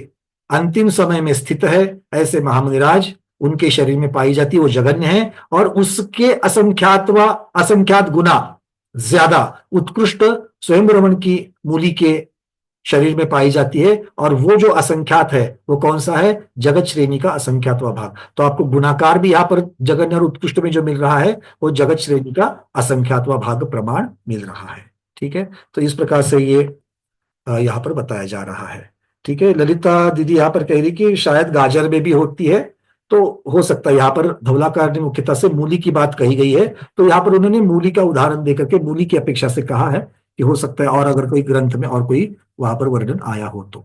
अंतिम समय में स्थित है, ऐसे महामुनिराज उनके शरीर में पाई जाती है, वो जघन्य है और उसके असंख्यात गुना ज्यादा उत्कृष्ट स्वयं रमण की मूली के शरीर में पाई जाती है। और वो जो असंख्यात है वो कौन सा है? जगत श्रेणी का असंख्यातवा भाग। तो आपको गुणाकार भी यहां पर जघन्य और उत्कृष्ट में जो मिल रहा है वो जगत श्रेणी का असंख्यातवा भाग प्रमाण मिल रहा है। ठीक है, तो इस प्रकार से ये यहाँ पर बताया जा रहा है। ठीक है, ललिता दीदी यहाँ पर कह रही कि शायद गाजर में भी होती है, तो हो सकता है। यहाँ पर धवलाकार ने मुख्यतः से मूली की बात कही गई है, तो यहाँ पर उन्होंने मूली का उदाहरण देकर के मूली की अपेक्षा से कहा है कि हो सकता है और अगर कोई ग्रंथ में और कोई वहां पर वर्णन आया हो तो।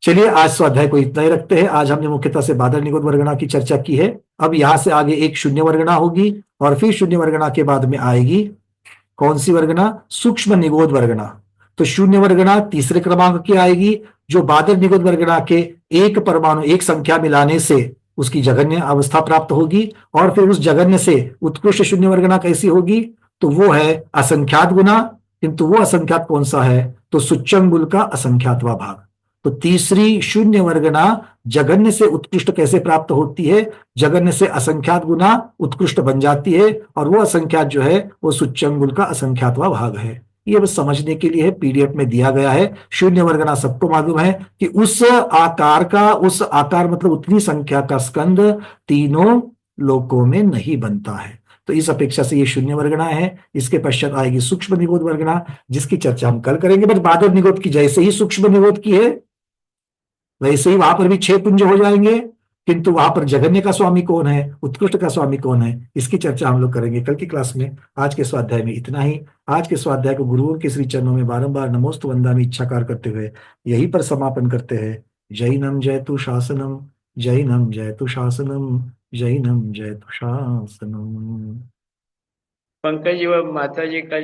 चलिए, आज स्वाध्याय को इतना ही रखते हैं। आज हमने मुख्यतः से बादल निगोद वर्गणा की चर्चा की है। अब यहां से आगे एक शून्य वर्गणा होगी और फिर शून्य वर्गणा के बाद में आएगी कौन सी वर्गणा? सूक्ष्म निगोद वर्गणा। तो शून्य वर्गणा तीसरे क्रमांक की आएगी, जो बादल निगोद वर्गणा के एक परमाणु एक संख्या मिलाने से उसकी जघन्य अवस्था प्राप्त होगी। और फिर उस जघन्य से उत्कृष्ट शून्य वर्गणा कैसी होगी? तो वो है असंख्यात गुना, किंतु वो असंख्यात कौन सा है? तो सुच्चंगुल का असंख्यातवा भाग। तो तीसरी शून्य वर्गणा जघन्य से उत्कृष्ट कैसे प्राप्त होती है? जघन्य से असंख्यात गुना उत्कृष्ट बन जाती है और वो असंख्यात जो है वो सुच्चंगुल का असंख्यातवा भाग है। ये बस समझने के लिए है, पीडीएफ में दिया गया है। शून्य वर्गणा सबको मालूम है कि उस आकार मतलब उतनी संख्या का स्कंद तीनों लोकों में नहीं बनता है। तो इस अपेक्षा से ये शून्य वर्गणा है। इसके पश्चात आएगी सूक्ष्म निगोद वर्गणा, जिसकी चर्चा हम कल करेंगे। बस बादल निगोद की जैसे ही सूक्ष्म निगोद की है वैसे ही वहां पर भी 6 पुंज हो जाएंगे, किंतु वहां पर जघन्य का स्वामी कौन है, उत्कृष्ट का स्वामी कौन है, इसकी चर्चा हम लोग करेंगे कल की क्लास में। आज के स्वाध्याय में इतना ही। आज के स्वाध्याय को गुरुओं के श्री चरणों में बारंबार नमोस्तु वंदामि इच्छाकार करते हुए यहीं पर समापन करते हैं। जैनम जयतु शासनम, जैनम जयतु शासनम, जैनम जयतु शासनम। पंकज जी, वो माता जी का